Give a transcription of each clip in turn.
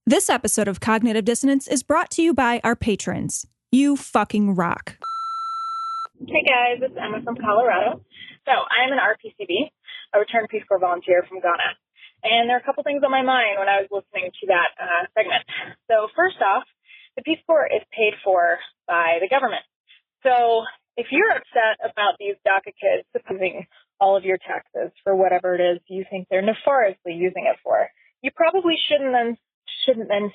This episode of Cognitive Dissonance is brought to you by our patrons. You fucking rock. Hey guys, it's Emma from Colorado. So I'm an RPCV, a returned Peace Corps volunteer from Ghana. And there are a couple things on my mind when I was listening to that segment. So first off, the Peace Corps is paid for by the government. So if you're upset about these DACA kids supposing all of your taxes for whatever it is you think they're nefariously using it for, you probably shouldn't then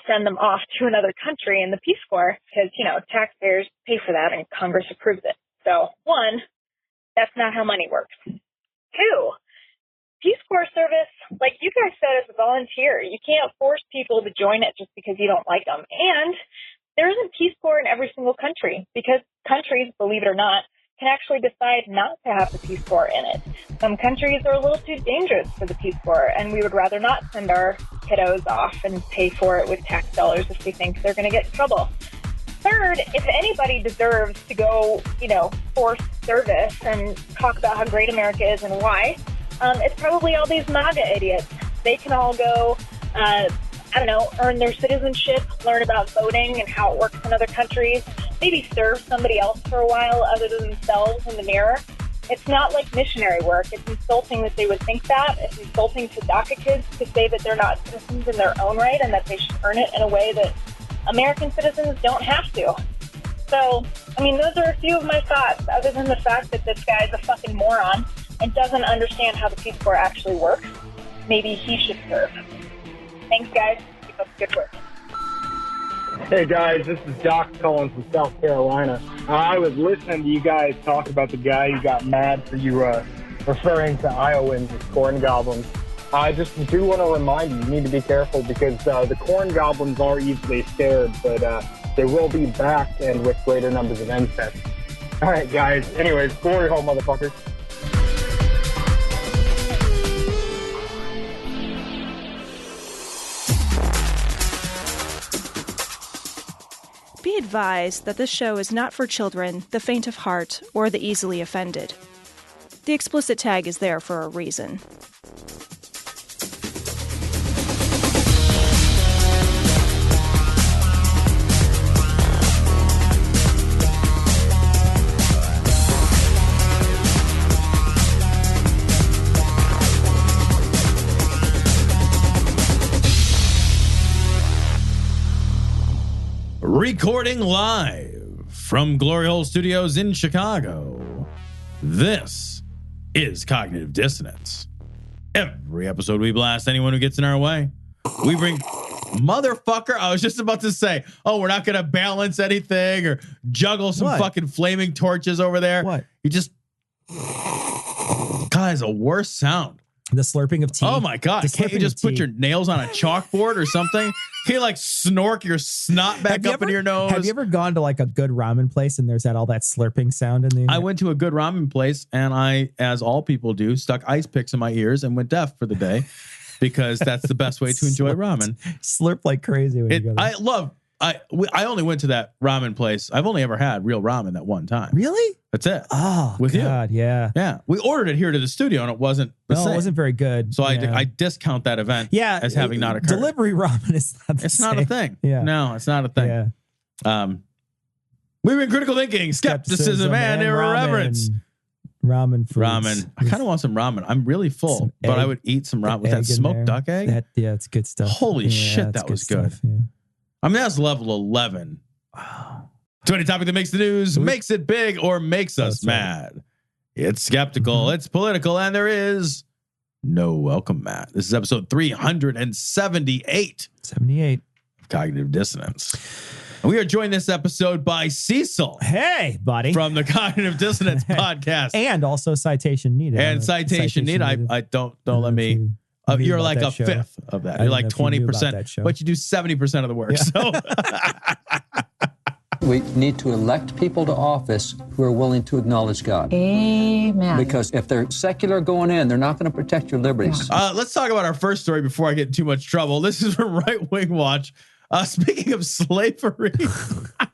send them off to another country in the Peace Corps because, taxpayers pay for that and Congress approves it. So, one, that's not how money works. Two, Peace Corps service, like you guys said, is a volunteer. You can't force people to join it just because you don't like them. And there isn't Peace Corps in every single country because countries, believe it or not, can actually decide not to have the Peace Corps in it. Some countries are a little too dangerous for the Peace Corps, and we would rather not send our kiddos off and pay for it with tax dollars if we think they're going to get in trouble. Third, if anybody deserves to go, forced service and talk about how great America is and why, it's probably all these MAGA idiots. They can all go, earn their citizenship, learn about voting and how it works in other countries, maybe serve somebody else for a while other than themselves in the mirror. It's not like missionary work. It's insulting that they would think that. It's insulting to DACA kids to say that they're not citizens in their own right and that they should earn it in a way that American citizens don't have to. So, those are a few of my thoughts, other than the fact that this guy's a fucking moron and doesn't understand how the Peace Corps actually works. Maybe he should serve. Thanks, guys. Keep up the good work. Hey guys, this is Doc calling from South Carolina. I was listening to you guys talk about the guy who got mad for you referring to Iowans as corn goblins. I just do want to remind you need to be careful because the corn goblins are easily scared, but they will be back and with greater numbers of insects. All right, guys. Anyways, glory hole, motherfuckers. Be advised that this show is not for children, the faint of heart, or the easily offended. The explicit tag is there for a reason. Recording live from Glory Hole Studios in Chicago, this is Cognitive Dissonance. Every episode we blast anyone who gets in our way. We bring... Motherfucker, I was just about to say, we're not going to balance anything or juggle some fucking flaming torches over there. What? You just... God, it's a worse sound. The slurping of tea. Oh my God. Can't you just put your nails on a chalkboard or something? Can you snork your snot back up into your nose? Have you ever gone to a good ramen place and there's all that slurping sound in there? I went to a good ramen place and I, as all people do, stuck ice picks in my ears and went deaf for the day because that's the best way to enjoy ramen. Slurp like crazy when you go there. I only went to that ramen place. I've only ever had real ramen that one time. Really? That's it. Oh, with God, you. Yeah. Yeah. We ordered it here to the studio and it wasn't the same. It wasn't very good. So I discount that event as having not occurred. Delivery ramen is not the same. Not a thing. Yeah. No, it's not a thing. Yeah. We've been critical thinking, skepticism and irreverence. Ramen foods. Ramen. I kind of want some ramen. I'm really full, but I would eat some ramen with that smoked duck egg. It's good stuff. Holy shit, that was good. Stuff, yeah. That's level 11. Wow. To any topic that makes the news, makes it big, or makes us mad. It's skeptical, it's political, and there is no welcome mat. This is episode 378. 78. Cognitive Dissonance. And we are joined this episode by Cecil. Hey, buddy. From the Cognitive Dissonance podcast. And also Citation Needed. And Citation Needed. I don't let me... you're like a fifth of that. You're like 20%, but you do 70% of the work. Yeah. So we need to elect people to office who are willing to acknowledge God. Amen. Because if they're secular going in, they're not going to protect your liberties. Let's talk about our first story before I get in too much trouble. This is from Right Wing Watch. Speaking of slavery,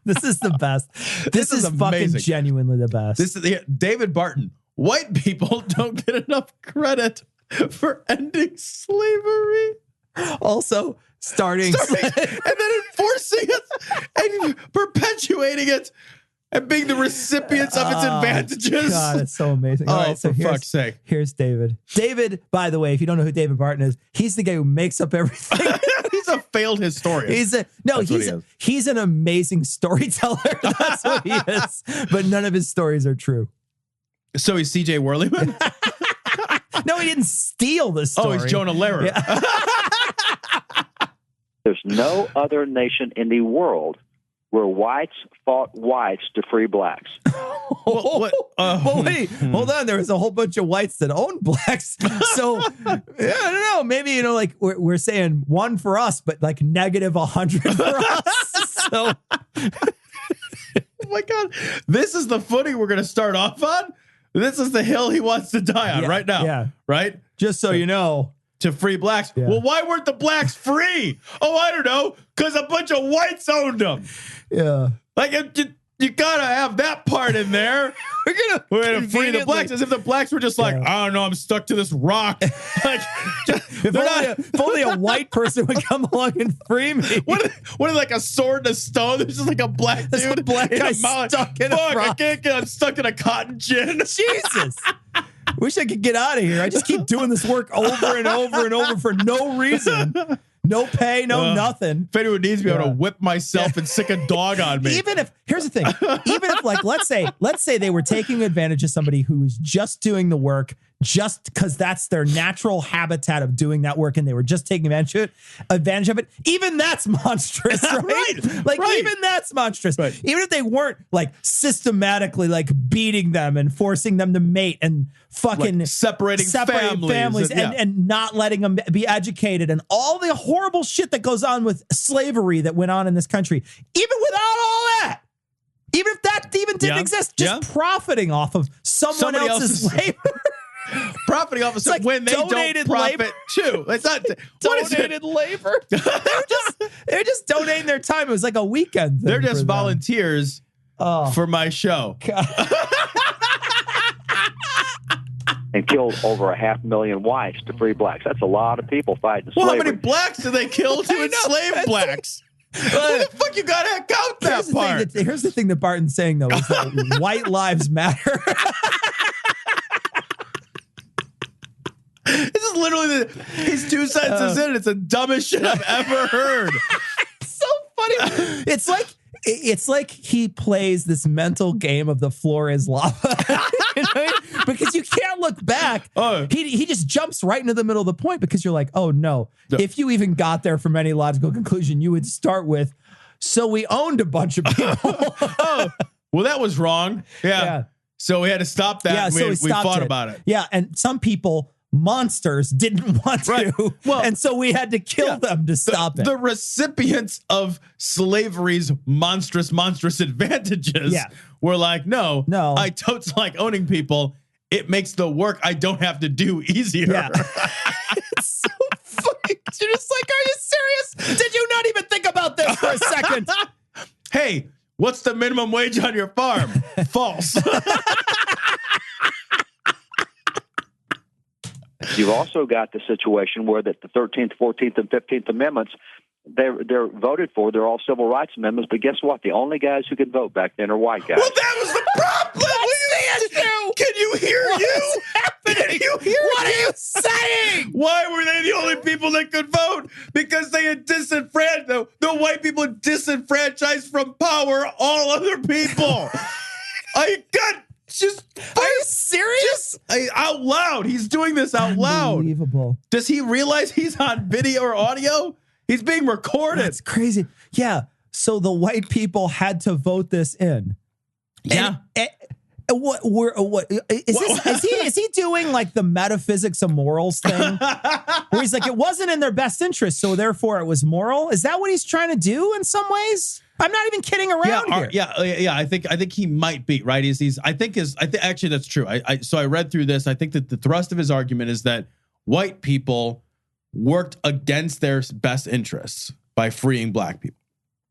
this is the best. This is fucking genuinely the best. This is David Barton. White people don't get enough credit for ending slavery. Also, starting and then enforcing it and perpetuating it and being the recipients of its advantages. God, it's so amazing. All right, so for fuck's sake. Here's David. David, by the way, if you don't know who David Barton is, he's the guy who makes up everything. He's a failed historian. He's an amazing storyteller. That's what he is. But none of his stories are true. So he's C.J. Worleyman? No, he didn't steal the story. Oh, he's Jonah Lehrer. Yeah. There's no other nation in the world where whites fought whites to free blacks. Well, wait, hold on. There was a whole bunch of whites that owned blacks. So, I don't know. Maybe, like we're saying one for us, but like negative 100 for us. So, oh my God. This is the footing we're going to start off on. This is the hill he wants to die on right now. Yeah. Right? Just so you know. To free blacks. Yeah. Well, why weren't the blacks free? Oh, I don't know. Because a bunch of whites owned them. Yeah. Like, you got to have that part in there. We're gonna free the blacks as if the blacks were just like, I don't know, I'm stuck to this rock. Like, if only a white person would come along and free me. What is like a sword and a stone? There's just like a black dude. There's a black guy stuck in a rock. I can't get unstuck in a cotton gin. Jesus. Wish I could get out of here. I just keep doing this work over and over and over for no reason. No pay, no nothing. If anyone needs me, I'm going to whip myself and sick a dog on me. Here's the thing. Even if like, let's say they were taking advantage of somebody who was just doing the work just because that's their natural habitat of doing that work and they were just taking advantage of it. Even that's monstrous, right? Right. Even that's monstrous. Right. Even if they weren't like systematically like beating them and forcing them to mate and fucking like separating families and not letting them be educated and all the horrible shit that goes on with slavery that went on in this country. Even without all that, even if that even didn't exist, just profiting off of somebody else's labor. Profiting off of like when they don't profit labor. Too. It's not donated labor. They're just donating their time. It was like a weekend thing. They're just volunteers for my show. And killed over 500,000 whites to free blacks. That's a lot of people fighting slavery. Well, how many blacks did they kill to enslave blacks? What the fuck you gotta count that part? Here's the thing that Barton's saying though is that white lives matter. This is literally his 2 sentences in. It's the dumbest shit I've ever heard. So funny. It's like he plays this mental game of the floor is lava. You know? Because you can't look back. He just jumps right into the middle of the point because you're like, oh no. If you even got there from any logical conclusion, you would start with, so we owned a bunch of people. Well, that was wrong. Yeah. So we had to stop that. Yeah, so we fought about it. Yeah, and some people, monsters, didn't want to. Well, and so we had to kill them to stop it. The recipients of slavery's monstrous advantages were like, no, I totes like owning people. It makes the work I don't have to do easier. Yeah. It's so funny. You're just like, are you serious? Did you not even think about this for a second? Hey, what's the minimum wage on your farm? False. You've also got the situation where that the 13th, 14th, and 15th Amendments, they're voted for. They're all civil rights amendments. But guess what? The only guys who could vote back then are white guys. Well, that was the problem. That's the issue. Can you hear you? Can you hear what are you saying? Why were they the only people that could vote? Because they had disenfranchised the white people had disenfranchised from power all other people. Are you serious? Out loud. He's doing this out loud. Unbelievable. Does he realize he's on video or audio? He's being recorded. That's crazy. Yeah. So the white people had to vote this in. Yeah. Is he doing like the metaphysics of morals thing? Where he's like, it wasn't in their best interest, so therefore it was moral? Is that what he's trying to do in some ways? I'm not even kidding around here. Yeah. I think he might be right. I think actually that's true. So I read through this. I think that the thrust of his argument is that white people worked against their best interests by freeing black people.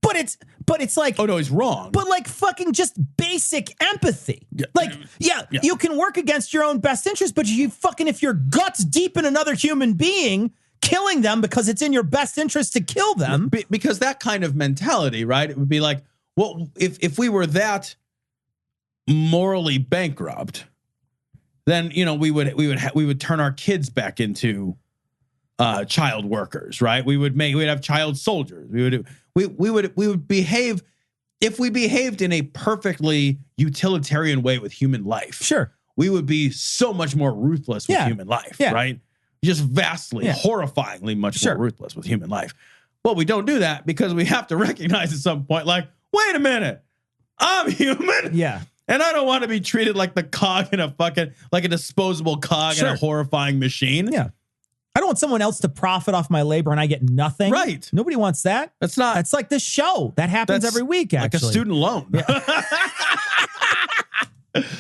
But it's like, oh no, he's wrong. But like fucking just basic empathy. You can work against your own best interest, but if your gut's deep in another human being, killing them because it's in your best interest to kill them. Because that kind of mentality, right? It would be like, well, if we were that morally bankrupt, then, you know, we would turn our kids back into child workers, right? We'd have child soldiers. We would behave, if we behaved in a perfectly utilitarian way with human life. Sure. We would be so much more ruthless with human life, right? Just vastly, horrifyingly much more ruthless with human life. Well, we don't do that because we have to recognize at some point, like, wait a minute, I'm human. Yeah. And I don't want to be treated like the cog in a fucking, like a disposable cog in a horrifying machine. Yeah. I don't want someone else to profit off my labor and I get nothing. Right. Nobody wants that. That's not. It's like this show that happens every week, actually. Like a student loan. Yeah.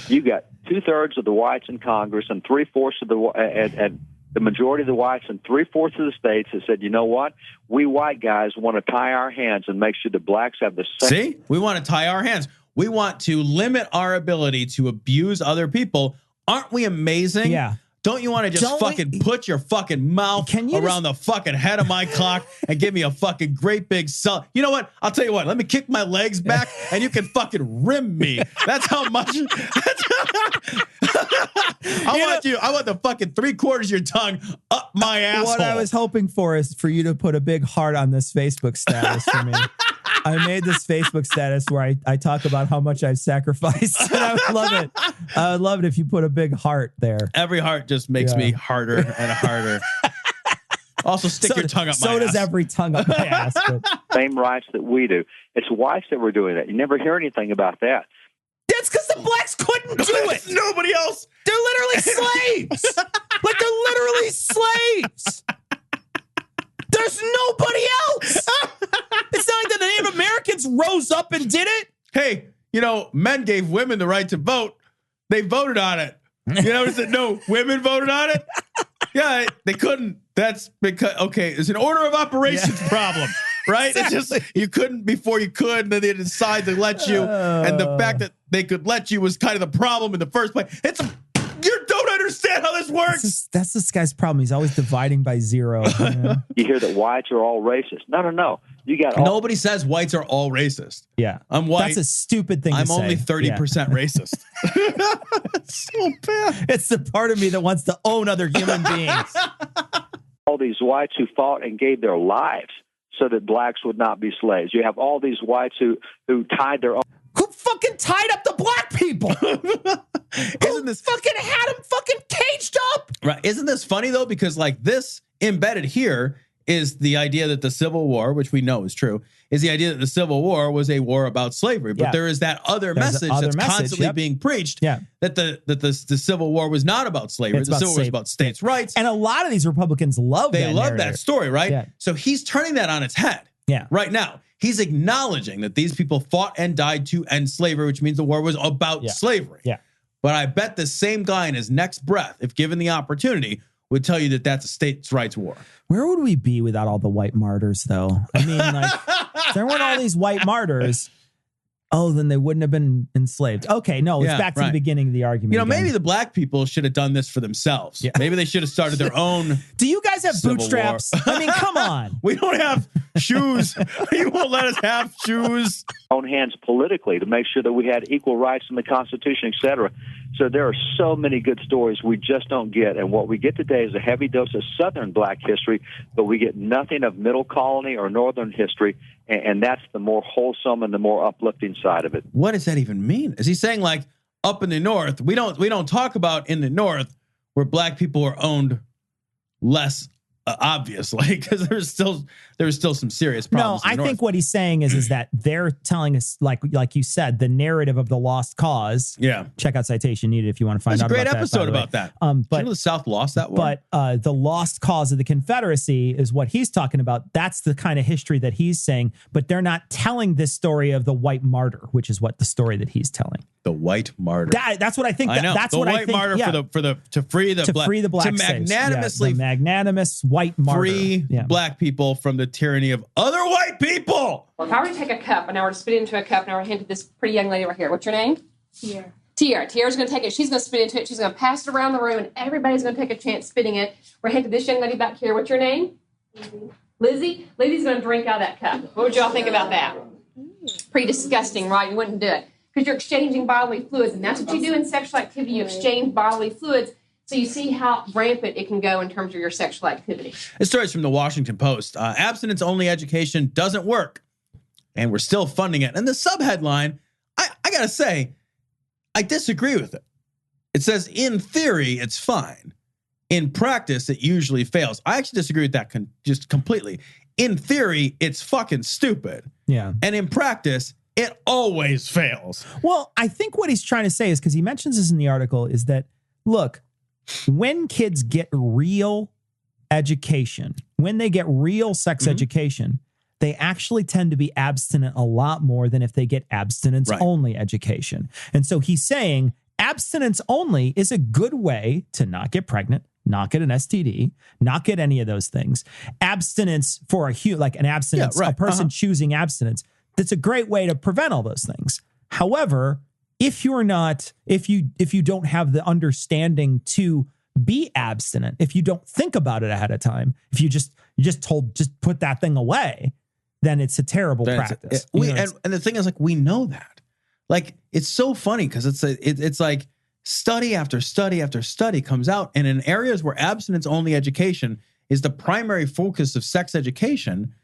You got 2/3 of the whites in Congress and 3/4 of the majority of the whites and 3/4 of the states that said, you know what? We white guys want to tie our hands and make sure the blacks have the same. See? We want to tie our hands. We want to limit our ability to abuse other people. Aren't we amazing? Yeah. Don't you want to just put your fucking mouth around the fucking head of my cock and give me a fucking great big You know what? I'll tell you what. Let me kick my legs back and you can fucking rim me. That's how much. I want the fucking 3/4 of your tongue up my asshole. What I was hoping for is for you to put a big heart on this Facebook status for me. I made this Facebook status where I talk about how much I've sacrificed. And I would love it. I would love it if you put a big heart there. Every heart just makes me harder and harder. Also, stick your tongue up my ass. So does every tongue up my ass. But. Same rights that we do. It's whites that were doing that. You never hear anything about that. That's because the blacks couldn't do it. Nobody else. They're literally slaves. Like, they're literally slaves. There's nobody else. It's not like the Native Americans rose up and did it. Hey, you know, men gave women the right to vote. They voted on it. You notice that no women voted on it? Yeah, they couldn't. That's because, okay, it's an order of operations problem, right? Exactly. It's just, you couldn't before you could, and then they decide to let you. And the fact that they could let you was kind of the problem in the first place. You don't understand how this works. That's this guy's problem. He's always dividing by zero. You hear that whites are all racist. No. You got nobody says whites are all racist. Yeah, I'm white. That's a stupid thing. I'm to only say. 30% racist. It's so bad. It's the part of me that wants to own other human beings. All these whites who fought and gave their lives so that blacks would not be slaves. You have all these whites who tied their own. Who fucking tied up the black people? Isn't this fucking had them fucking caged up? Right. Isn't this funny though? Because like this embedded here is the idea that the Civil War, which we know is true, is the idea that the Civil War was a war about slavery. But there is that other message that's constantly being preached that the Civil War was not about slavery. The Civil War was about states' rights. And a lot of these Republicans love that story, right? Yeah. So he's turning that on its head right now. He's acknowledging that these people fought and died to end slavery, which means the war was about slavery. Yeah. But I bet the same guy in his next breath, if given the opportunity, would tell you that that's a states' rights war. Where would we be without all the white martyrs, though? I mean, like, if there weren't all these white martyrs, then they wouldn't have been enslaved. Okay, no, it's back to the beginning of the argument. You know, maybe the black people should have done this for themselves. Yeah. Maybe they should have started their own. Do you guys have bootstraps? I mean, come on. We don't have shoes. You won't let us have shoes. Own hands politically to make sure that we had equal rights in the Constitution, et cetera. So there are so many good stories we just don't get. And what we get today is a heavy dose of Southern black history, but we get nothing of middle colony or Northern history. And that's the more wholesome and the more uplifting side of it. What does that even mean? Is he saying like up in the North, we don't talk about in the North where black people are owned less obviously, because there's still some serious problems. No, I think what he's saying is that they're telling us, like you said, the narrative of the lost cause. Yeah. Check out citation needed if you want to find out about that. There's a great episode about that. But you know the South lost that war. But the lost cause of the Confederacy is what he's talking about. That's the kind of history that he's saying. But they're not telling this story of the white martyr, which is what the story that he's telling. The white martyr. That's what I think. I know. That's the what white I think. Martyr to free the black, to magnanimously, the magnanimous white martyr. Free black people from the tyranny of other white people. Well, if I were to take a cup and I were to spit it into a cup and I were to hand it to this pretty young lady right here, what's your name? Sierra. Tiara's going to take it. She's going to spit into it. She's going to pass it around the room, and everybody's going to take a chance spitting it. We're headed to this young lady back here. What's your name? Lizzie. Lizzie's going to drink out of that cup. What would y'all think about that? Pretty disgusting, right? You wouldn't do it because you're exchanging bodily fluids, and that's what you do in sexual activity. You exchange bodily fluids. So you see how rampant it can go in terms of your sexual activity. This story is from the Washington Post. Abstinence-only education doesn't work, and we're still funding it. And the subheadline, I got to say, I disagree with it. It says, in theory, it's fine. In practice, it usually fails. I actually disagree with that just completely. In theory, it's fucking stupid. Yeah. And in practice, it always fails. Well, I think what he's trying to say is, because he mentions this in the article, is that, look, when kids get real education, when they get real sex education, they actually tend to be abstinent a lot more than if they get abstinence-only education. And so he's saying abstinence-only is a good way to not get pregnant, not get an STD, not get any of those things. Abstinence for a abstinence, a person choosing abstinence, that's a great way to prevent all those things. However, if you don't have the understanding to be abstinent, if you don't think about it ahead of time, if you just put that thing away, then it's a terrible practice. And the thing is, like, we know that. Like, it's so funny because it's like study after study after study comes out, and in areas where abstinence-only education is the primary focus of sex education,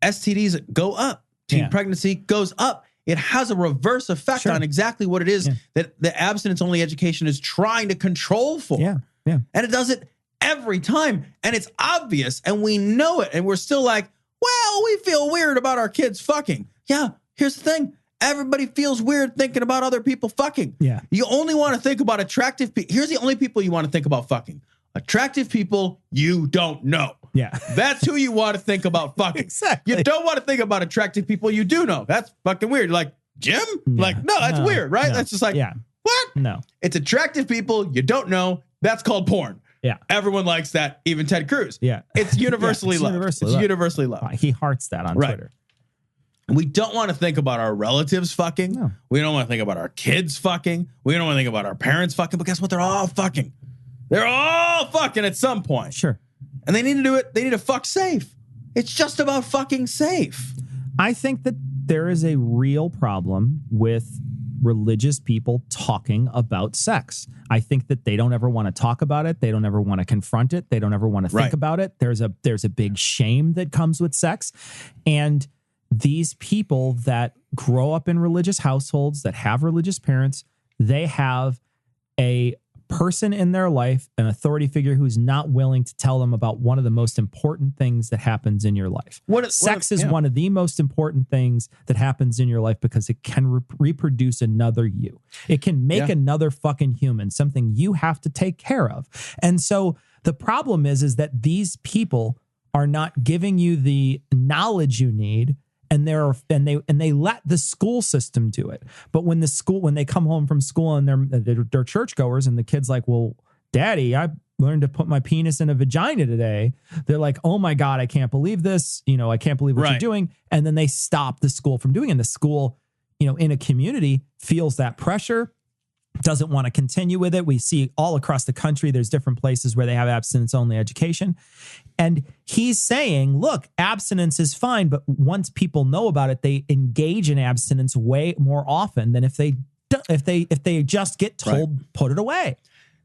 STDs go up, teen pregnancy goes up. It has a reverse effect on exactly what it is that the abstinence-only education is trying to control for. Yeah. And it does it every time, and it's obvious, and we know it, and we're still like, well, we feel weird about our kids fucking. Yeah, here's the thing. Everybody feels weird thinking about other people fucking. Yeah. You only want to think about attractive people. Here's the only people you want to think about fucking. Attractive people you don't know. Yeah. That's who you want to think about fucking. Exactly. You don't want to think about attractive people you do know. That's fucking weird. Like, Jim? Yeah. Like, no, that's weird, right? No. That's just like, what? No. It's attractive people you don't know. That's called porn. Yeah. Everyone likes that, even Ted Cruz. Yeah. It's universally loved. It's universally loved. He hearts that on Twitter. We don't want to think about our relatives fucking. No. We don't want to think about our kids fucking. We don't want to think about our parents fucking. But guess what? They're all fucking. They're all fucking at some point. Sure. And they need to do it. They need to fuck safe. It's just about fucking safe. I think that there is a real problem with religious people talking about sex. I think that they don't ever want to talk about it. They don't ever want to confront it. They don't ever want to think about it. There's a big shame that comes with sex. And these people that grow up in religious households, that have religious parents, they have a person in their life, an authority figure who's not willing to tell them about one of the most important things that happens in your life. Sex is one of the most important things that happens in your life because it can reproduce another you. It can make another fucking human, something you have to take care of. And so the problem is that these people are not giving you the knowledge you need, and they let the school system do it. But when they come home from school and they're churchgoers, and the kid's like, well, Daddy, I learned to put my penis in a vagina today. They're like, oh my God, I can't believe this. I can't believe what you're doing. And then they stop the school from doing it. And the school, in a community feels that pressure, doesn't want to continue with it. We see all across the country, there's different places where they have abstinence-only education. And he's saying, look, abstinence is fine, but once people know about it, they engage in abstinence way more often than if they just get told, put it away.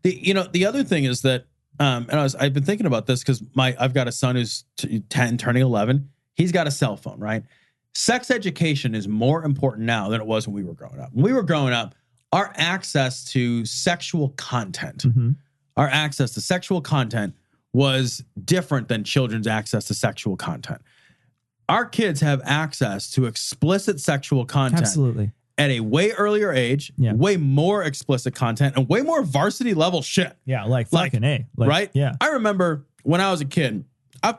The other thing is that, and I've been thinking about this because I've got a son who's 10, turning 11. He's got a cell phone, right? Sex education is more important now than it was when we were growing up. When we were growing up, our access to sexual content, was different than children's access to sexual content. Our kids have access to explicit sexual content at a way earlier age, way more explicit content, and way more varsity level shit. Yeah, like fucking A. Right? Yeah. I remember when I was a kid, I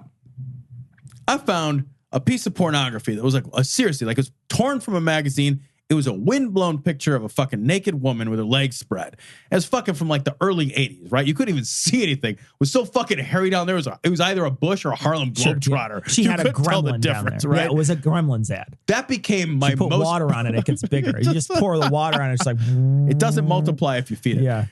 found a piece of pornography that was seriously, it was torn from a magazine. It was a windblown picture of a fucking naked woman with her legs spread. It was fucking from like the early 80s, right? You couldn't even see anything. It was so fucking hairy down there. It was either a bush or a Harlem Globetrotter. She had a gremlin down there. Right? Yeah, it was a Gremlins ad. That became my you put water on it, it gets bigger. You just pour the water on it, it's like... It doesn't multiply if you feed it. Yeah.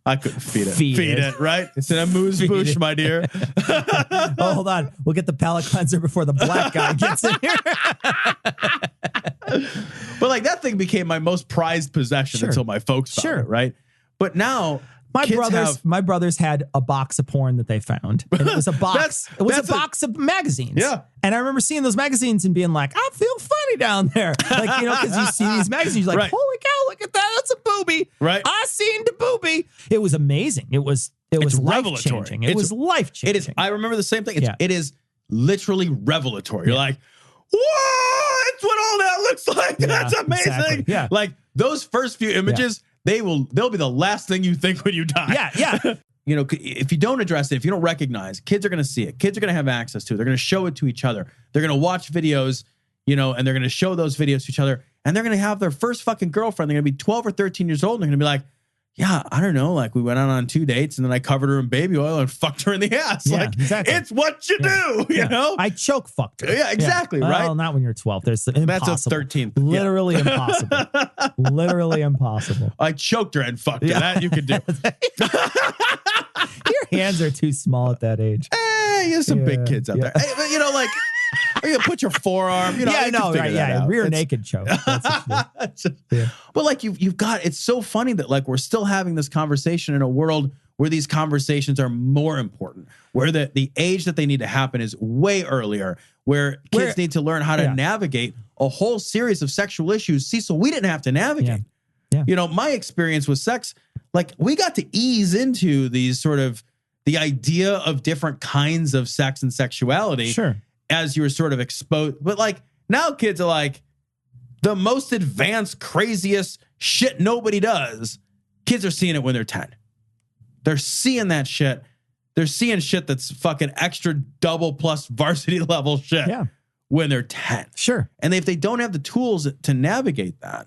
I couldn't feed it. Feed it, right? It's an amuse-bouche, my dear. Oh, hold on. We'll get the palate cleanser before the black guy gets in here. But like that thing became my most prized possession until my folks found it, right? But now my brothers had a box of porn that they found. And it was a box. It was a box of magazines. Yeah. And I remember seeing those magazines and being like, I feel funny down there. Like, you know, because you see these magazines, you're like, holy cow, look at that. That's a boobie. Right. I seen the boobie. It was amazing. It was life-changing. It was life-changing. It is. I remember the same thing. It is literally revelatory. You're like, whoa, that's what all that looks like. Yeah, That's amazing. exactly. Yeah. Like those first few images, they'll be the last thing you think when you die. Yeah. You know, if you don't address it, if you don't recognize, kids are going to see it. Kids are going to have access to it. They're going to show it to each other. They're going to watch videos, you know, and they're going to show those videos to each other. And they're going to have their first fucking girlfriend. They're going to be 12 or 13 years old. And they're going to be like, yeah, I don't know. Like we went out on 2 dates and then I covered her in baby oil and fucked her in the ass. Yeah, like exactly. It's what you do, you know? I choke fucked her. Yeah, exactly, right? Well, not when you're 12. There's impossible. That's a 13th. Literally impossible. Literally impossible. I choked her and fucked her. That you could do. Your hands are too small at that age. Hey, there's some big kids out there. Hey, but you know, like, or you put your forearm, you know. Yeah, you no, right, yeah. Rear naked choke. But like you've got, it's so funny that like we're still having this conversation in a world where these conversations are more important, where the age that they need to happen is way earlier, where kids need to learn how to navigate a whole series of sexual issues. Cecil, we didn't have to navigate. Yeah. You know, my experience with sex, like we got to ease into these sort of the idea of different kinds of sex and sexuality. Sure. As you were sort of exposed. But like now kids are like the most advanced, craziest shit nobody does. Kids are seeing it when they're 10. They're seeing that shit. They're seeing shit that's fucking extra double plus varsity level shit when they're 10. Sure. And if they don't have the tools to navigate that,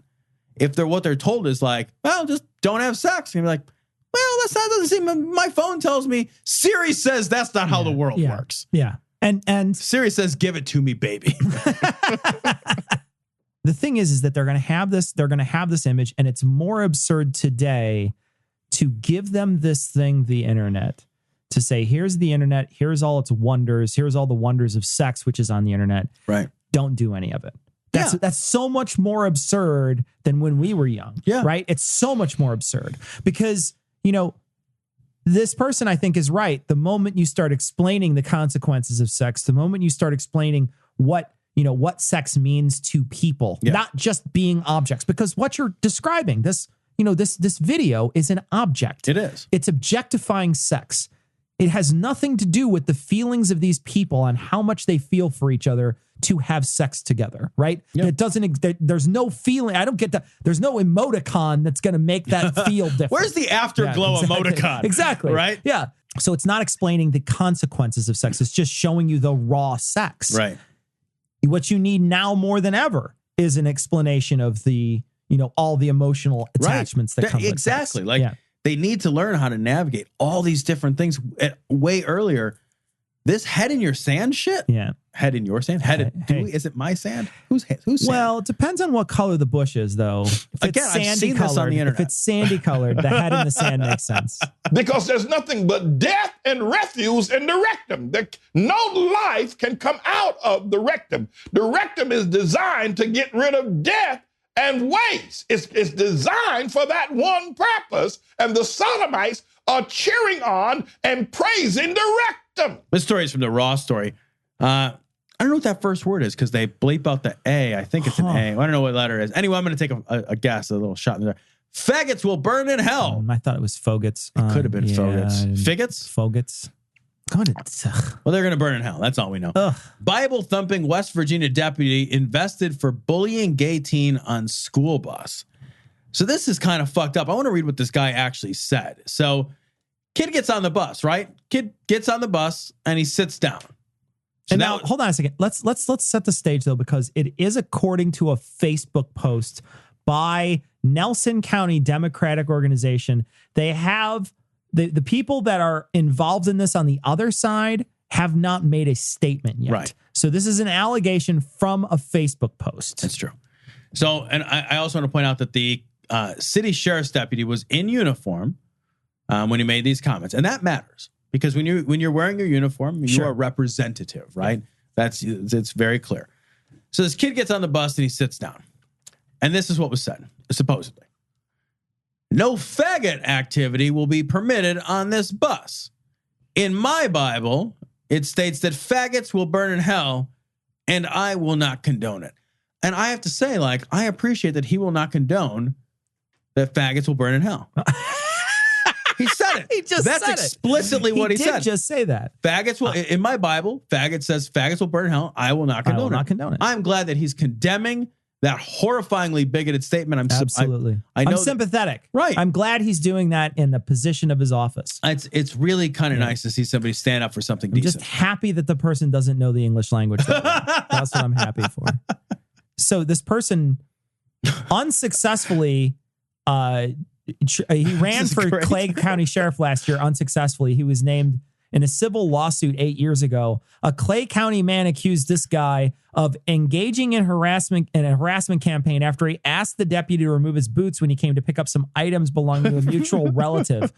if they're what they're told is like, well, just don't have sex. And you're like, well, that's not, doesn't seem, my phone tells me, Siri says that's not how the world works. Yeah. And Siri says, give it to me, baby. The thing is that they're going to have this image, and it's more absurd today to give them this thing, the internet, to say, here's the internet, here's all its wonders, here's all the wonders of sex, which is on the internet. Right. Don't do any of it. That's so much more absurd than when we were young. Yeah. Right. It's so much more absurd because, you know, this person, I think, is right. The moment you start explaining the consequences of sex, the moment you start explaining what sex means to people, not just being objects, because what you're describing, this video is an object. It is. It's objectifying sex. It has nothing to do with the feelings of these people and how much they feel for each other to have sex together, right? Yep. It doesn't, there's no feeling. I don't get that. There's no emoticon that's going to make that feel different. Where's the afterglow emoticon? Exactly. Right? Yeah. So it's not explaining the consequences of sex. It's just showing you the raw sex. Right. What you need now more than ever is an explanation of the, all the emotional attachments that come with sex. Exactly. Like they need to learn how to navigate all these different things way earlier. This head in your sand shit? Yeah. Head in your sand? Is it my sand? Who's sand? Well, it depends on what color the bush is, though. If I've seen this on the internet. If it's sandy colored, the head in the sand makes sense. Because there's nothing but death and refuse in the rectum. No life can come out of the rectum. The rectum is designed to get rid of death and waste. It's designed for that one purpose, and the sodomites are cheering on and praising the rectum. This story is from the Raw story. I don't know what that first word is because they bleep out the A. I think it's an A. I don't know what letter it is. Anyway, I'm going to take a guess, a little shot in there. Faggots will burn in hell. I thought it was fogots. It could have been fogots. Figots? Fogots. Well, they're going to burn in hell. That's all we know. Bible-thumping West Virginia deputy invested for bullying gay teen on school bus. So this is kind of fucked up. I want to read what this guy actually said. So kid gets on the bus, right? Kid gets on the bus and he sits down. And now, hold on a second. Let's set the stage though, because it is according to a Facebook post by Nelson County Democratic Organization. They have the people that are involved in this on the other side have not made a statement yet. Right. So this is an allegation from a Facebook post. That's true. So, and I also want to point out that the city sheriff's deputy was in uniform when he made these comments, and that matters. Because when you're wearing your uniform, you are representative, right? Yeah. It's very clear. So this kid gets on the bus and he sits down. And this is what was said, supposedly. No faggot activity will be permitted on this bus. In my Bible, it states that faggots will burn in hell, and I will not condone it. And I have to say, I appreciate that he will not condone that faggots will burn in hell. He said it. That's explicitly what he said. He did just say that. Faggots will, in my Bible, faggot says faggots will burn in hell. I will not condone it. I'm glad that he's condemning that horrifyingly bigoted statement. Absolutely. I'm sympathetic. Right. I'm glad he's doing that in the position of his office. It's really kind of nice to see somebody stand up for something decent. I'm just happy that the person doesn't know the English language. That's what I'm happy for. So this person unsuccessfully, he ran for Clay County Sheriff last year unsuccessfully. He was named in a civil lawsuit 8 years ago. A Clay County man accused this guy of engaging in a harassment campaign after he asked the deputy to remove his boots when he came to pick up some items belonging to a mutual relative.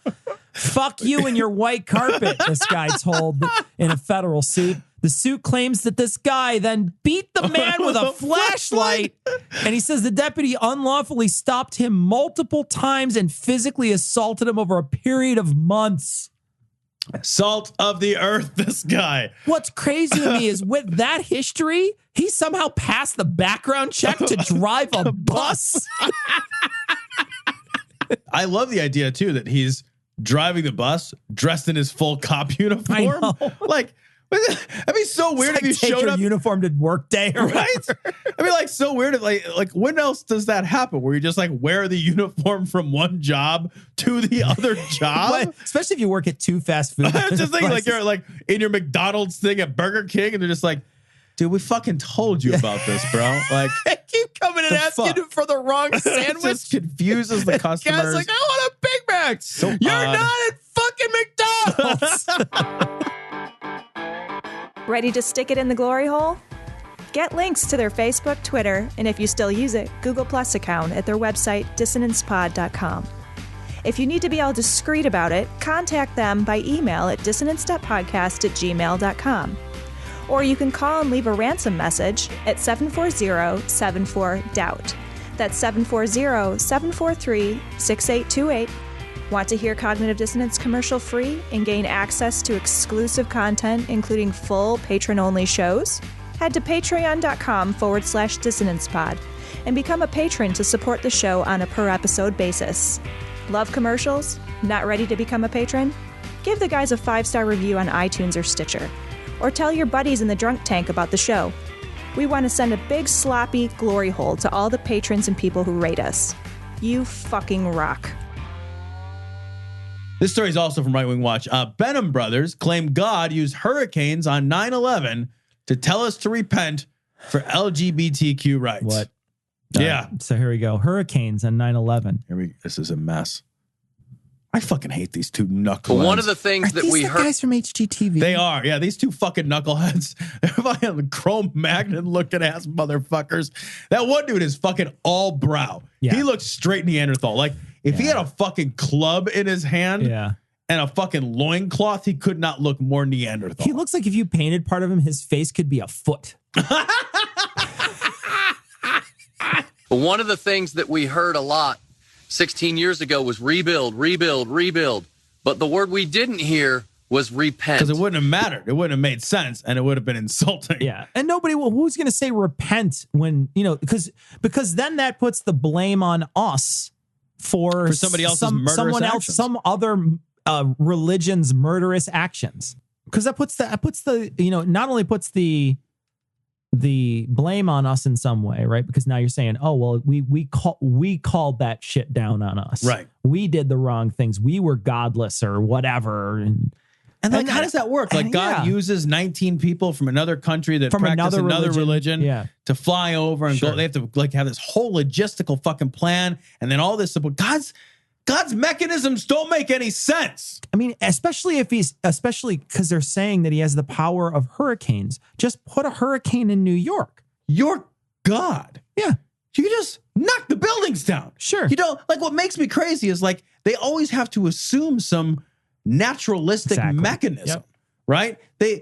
Fuck you and your white carpet, this guy told in a federal suit. The suit claims that this guy then beat the man with a flashlight, and he says the deputy unlawfully stopped him multiple times and physically assaulted him over a period of months. Salt of the earth, this guy. What's crazy to me is with that history, he somehow passed the background check to drive a bus. I love the idea, too, that he's driving the bus dressed in his full cop uniform. I know. That'd be so weird if you showed your up uniform to work day, right? I mean, so weird. Like when else does that happen? Where you just wear the uniform from one job to the other job? Especially if you work at two fast food. I'm just thinking you're in your McDonald's thing at Burger King, and they're just like, dude, we fucking told you about this, bro. I keep coming and asking for the wrong sandwich. It just confuses the customers. Guy's like, I want a Big Mac. So you're not at fucking McDonald's. Ready to stick it in the glory hole? Get links to their Facebook, Twitter, and if you still use it, Google Plus account at their website, dissonancepod.com. If you need to be all discreet about it, contact them by email at dissonance.podcast@gmail.com. Or you can call and leave a ransom message at 740-74-DOUBT. That's 740-743-6828. Want to hear Cognitive Dissonance commercial free and gain access to exclusive content, including full patron-only shows? Head to patreon.com/dissonancepod and become a patron to support the show on a per-episode basis. Love commercials? Not ready to become a patron? Give the guys a 5-star review on iTunes or Stitcher. Or tell your buddies in the drunk tank about the show. We want to send a big sloppy glory hole to all the patrons and people who rate us. You fucking rock. This story is also from Right Wing Watch. Benham brothers claim God used hurricanes on 9/11 to tell us to repent for LGBTQ rights. What? Yeah. So here we go. Hurricanes on 9/11. This is a mess. I fucking hate these two knuckleheads. One of the things that we heard. Guys from HGTV. They are. Yeah, these two fucking knuckleheads. They're fucking Chrome Magnet looking ass motherfuckers. That one dude is fucking all brow. Yeah. He looks straight Neanderthal. If he had a fucking club in his hand and a fucking loincloth, he could not look more Neanderthal. He looks like if you painted part of him, his face could be a foot. One of the things that we heard a lot 16 years ago was rebuild, rebuild, rebuild. But the word we didn't hear was repent. Because it wouldn't have mattered. It wouldn't have made sense, and it would have been insulting. Yeah. And who's going to say repent when, because then that puts the blame on us for somebody else's murderous actions. Some other religion's murderous actions. Because that puts not only puts the blame on us in some way, right? Because now you're saying, oh, well, we called that shit down on us. Right. We did the wrong things. We were godless or whatever. And And like, how does that work? Like, God uses 19 people from another country that practice another religion to fly over and go. They have to like have this whole logistical fucking plan, and then all this. But God's mechanisms don't make any sense. I mean, especially because they're saying that he has the power of hurricanes. Just put a hurricane in New York. You're God. Yeah. You can just knock the buildings down. Sure. You know, like what makes me crazy is like they always have to assume some naturalistic mechanism, right?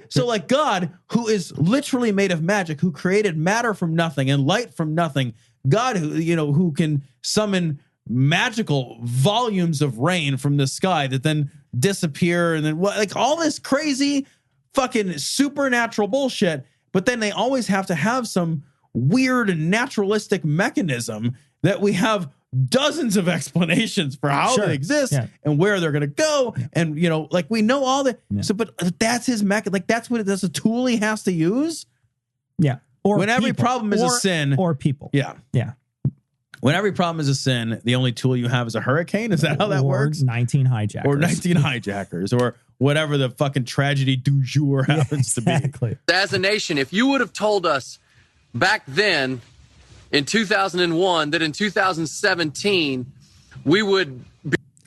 So like God, who is literally made of magic, who created matter from nothing and light from nothing, God who can summon magical volumes of rain from the sky that then disappear, and then like all this crazy fucking supernatural bullshit, but then they always have to have some weird naturalistic mechanism that we have dozens of explanations for how they exist and where they're going to go. And, like we know all that. So, but that's his like that's a tool he has to use. Yeah. Or when every problem is a sin. Or people. Yeah. Yeah. When every problem is a sin, the only tool you have is a hurricane. Is that how that works? 19 hijackers. Or 19 hijackers or whatever the fucking tragedy du jour happens to be. As a nation, if you would have told us back then in 2001 that in 2017 we would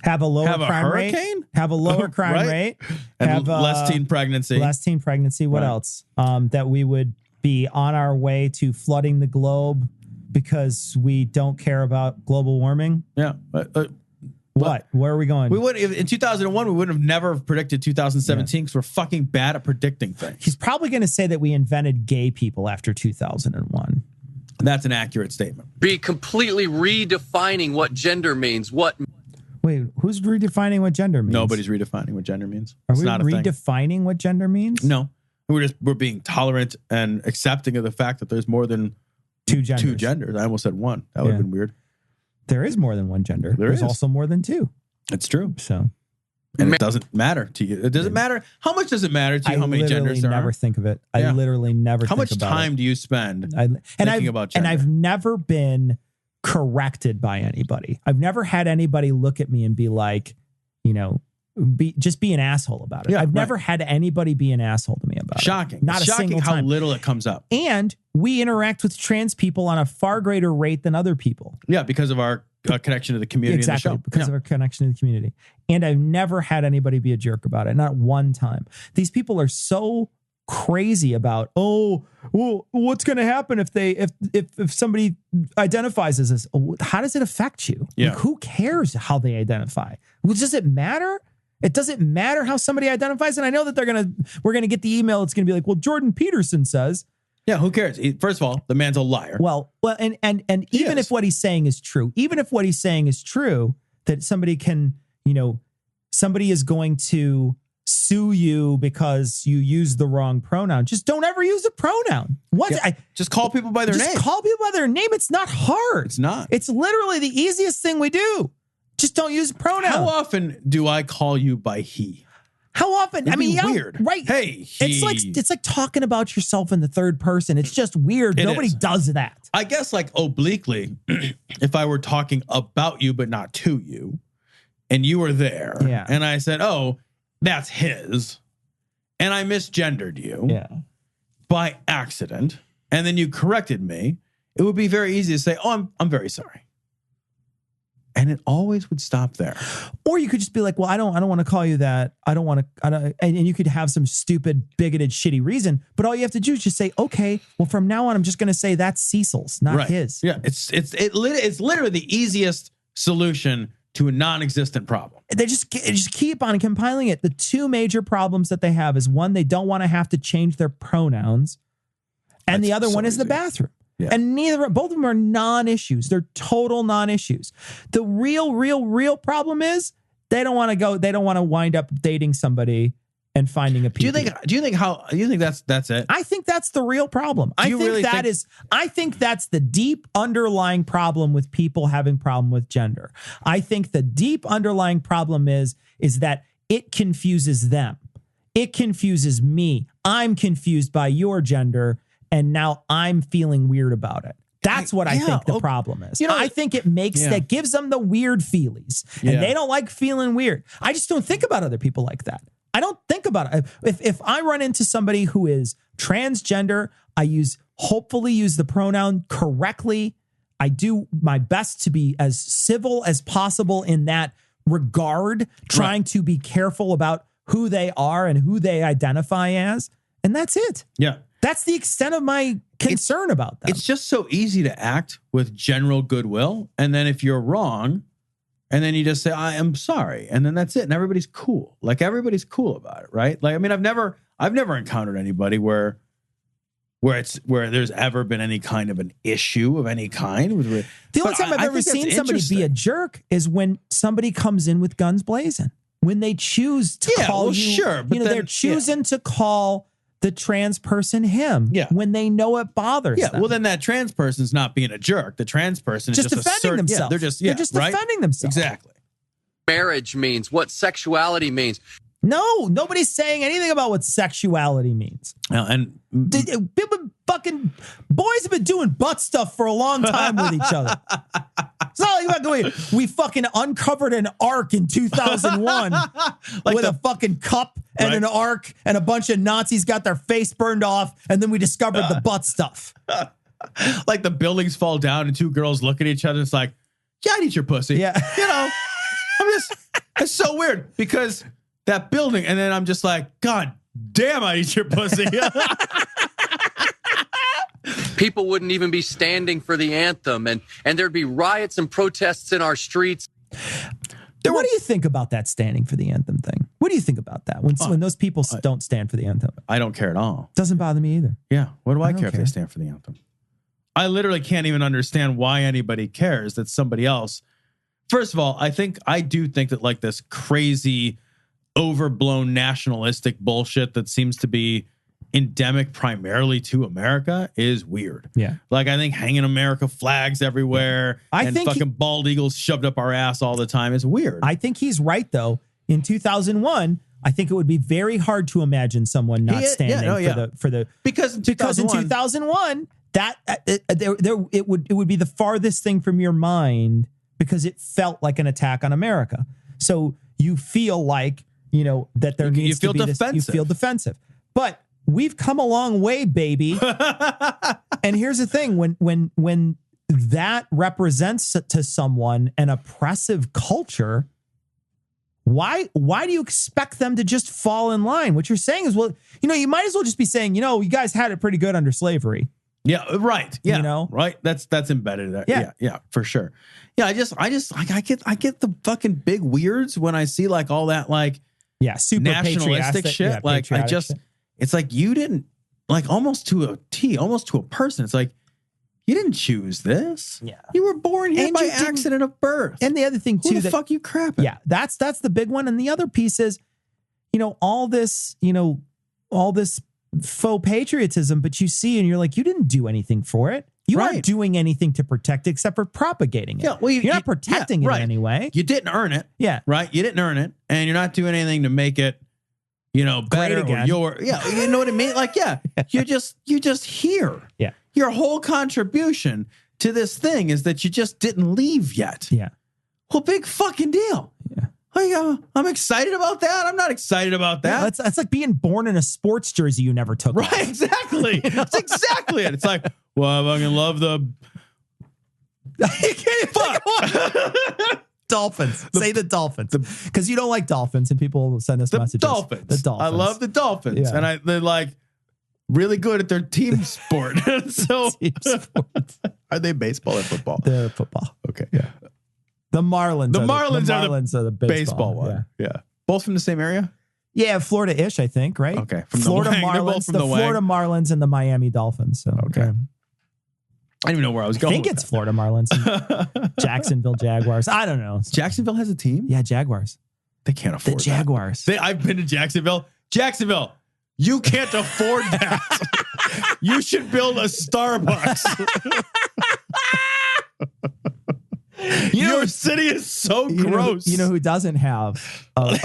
have a lower crime hurricane? rate, have a lower crime rate, and have less teen pregnancy. What else? That we would be on our way to flooding the globe because we don't care about global warming. Yeah. What? Where are we going? We would in 2001. We wouldn't have never predicted 2017 because we're fucking bad at predicting things. He's probably going to say that we invented gay people after 2001. That's an accurate statement. Be completely redefining what gender means. Wait, who's redefining what gender means? Nobody's redefining what gender means. Are we redefining what gender means? No, we're being tolerant and accepting of the fact that there's more than two genders. I almost said one. That would have been weird. There is more than one gender. There's also more than two. It's true. So, and it doesn't matter to you. It doesn't matter. How much does it matter to you? How many genders there are? I never think of it. I literally never. How much time do you spend thinking about gender? And I've never been corrected by anybody. I've never had anybody look at me and be like, just be an asshole about it. I've never had anybody be an asshole to me about Shocking. it. Not Shocking a single time. How little it comes up. And we interact with trans people on a far greater rate than other people. Yeah, because of our connection to the community. Exactly, because of our connection to the community. And I've never had anybody be a jerk about it. Not one time. These people are so crazy about, what's going to happen if somebody identifies as this? How does it affect you? Yeah. Like, who cares how they identify? Does it matter? It doesn't matter how somebody identifies. And I know that we're going to get the email. It's going to be like, well, Jordan Peterson says. Yeah, who cares? First of all, the man's a liar. Well, and even if what he's saying is true, that somebody can, somebody is going to sue you because you use the wrong pronoun. Just don't ever use a pronoun. Just call people by their name. Just call people by their name. It's not hard. It's not. It's literally the easiest thing we do. Just don't use a pronoun. How often do I call you by he? How often? It'd be weird. Right. Hey, he. It's like talking about yourself in the third person. It's just weird. Nobody does that. I guess like obliquely, if I were talking about you but not to you, and you were there, and I said, "Oh, that's his," and I misgendered you by accident, and then you corrected me, it would be very easy to say, "Oh, I'm very sorry." And it always would stop there. Or you could just be like, well, I don't want to call you that. And you could have some stupid, bigoted, shitty reason. But all you have to do is just say, okay, well, from now on, I'm just going to say that's Cecil's, not his. Yeah, it's literally the easiest solution to a non-existent problem. They just keep on compiling it. The two major problems that they have is one, they don't want to have to change their pronouns. And the other one is the bathroom. Yeah. And both of them are non-issues. They're total non-issues. The real problem is they don't want to wind up dating somebody and finding a PP. Do you think that's it? I think that's the real problem. I think that's the deep underlying problem with people having problem with gender. I think the deep underlying problem is that it confuses them. It confuses me. I'm confused by your gender. And now I'm feeling weird about it. That's what I think the problem is. I think it gives them the weird feelies. And they don't like feeling weird. I just don't think about other people like that. I don't think about it. If I run into somebody who is transgender, I hopefully use the pronoun correctly. I do my best to be as civil as possible in that regard, trying to be careful about who they are and who they identify as. And that's it. Yeah. That's the extent of my concern about them. It's just so easy to act with general goodwill. And then if you're wrong, and then you just say, I am sorry. And then that's it. And everybody's cool. Like everybody's cool about it. Right. Like, I mean, I've never encountered anybody where there's ever been any kind of an issue of any kind. The only time I've ever seen somebody be a jerk is when somebody comes in with guns blazing. When they choose to call you, sure, but they're choosing to call the trans person him. Yeah. When they know it bothers them. Well, then that trans person's not being a jerk. The trans person is just defending themselves. Yeah, they're just defending themselves. Exactly. Marriage means, what sexuality means. No, nobody's saying anything about what sexuality means. And fucking boys have been doing butt stuff for a long time with each other. It's not like we fucking uncovered an ark in 2001 with a fucking cup and an ark, and a bunch of Nazis got their face burned off, and then we discovered the butt stuff. Like the buildings fall down and two girls look at each other. It's like, yeah, I'd eat your pussy. Yeah. It's so weird because that building, and then I'm just like, God damn, I eat your pussy. People wouldn't even be standing for the anthem, and there'd be riots and protests in our streets. What do you think about that standing for the anthem thing? What do you think about that when those people don't stand for the anthem? I don't care at all. Doesn't bother me either. Yeah. What do I care if they stand for the anthem? I literally can't even understand why anybody cares that somebody else. First of all, I do think that like this crazy, overblown nationalistic bullshit that seems to be endemic primarily to America is weird. Yeah. Like I think hanging America flags everywhere and fucking bald eagles shoved up our ass all the time is weird. I think he's right though. In 2001, I think it would be very hard to imagine someone not standing for the because in 2001 that it would be the farthest thing from your mind because it felt like an attack on America. So you feel like, that there needs to be this, you feel defensive. But we've come a long way, baby. And here's the thing, when that represents to someone an oppressive culture, why do you expect them to just fall in line? What you're saying is, well, you might as well just be saying, you guys had it pretty good under slavery. Yeah, right. Yeah, right. That's embedded there. Yeah, for sure. Yeah, I get the fucking big weirds when I see like all that like super nationalistic shit. Like it's like you didn't like almost to a T, almost to a person. It's like you didn't choose this. Yeah, you were born here by accident of birth. And the other thing too, who the fuck you crapping? Yeah, that's the big one. And the other piece is, all this faux patriotism, but you see, and you're like, you didn't do anything for it. You aren't doing anything to protect it except for propagating it. Yeah, well, you're not protecting it in any way. You didn't earn it. Yeah. Right? You didn't earn it. And you're not doing anything to make it, better or you know what I mean? Like, you're just here. Yeah. Your whole contribution to this thing is that you just didn't leave yet. Yeah. Well, big fucking deal. Yeah. I'm excited about that. I'm not excited about that. Yeah, that's like being born in a sports jersey you never took. Right, off. Exactly. That's exactly it. It's like, well, I fucking love the... You can't fuck. Dolphins. Say the Dolphins. Because you don't like dolphins and people will send us messages. Dolphins. The Dolphins. I love the Dolphins. Yeah. And they're like really good at their team sport. So team sport. Are they baseball or football? They're football. Okay. Yeah. The Marlins. The Marlins are the baseball one. Yeah. Both from the same area? Yeah, Florida-ish, I think, right? Okay. From Florida Marlins, the Florida Marlins and the Miami Dolphins. So okay. I don't even know where I was going. I think it's Florida Marlins. Jacksonville Jaguars. I don't know. Jacksonville has a team? Yeah, Jaguars. They can't afford the Jaguars. I've been to Jacksonville. Jacksonville, you can't afford that. You should build a Starbucks. Your city is so gross. You know who doesn't have a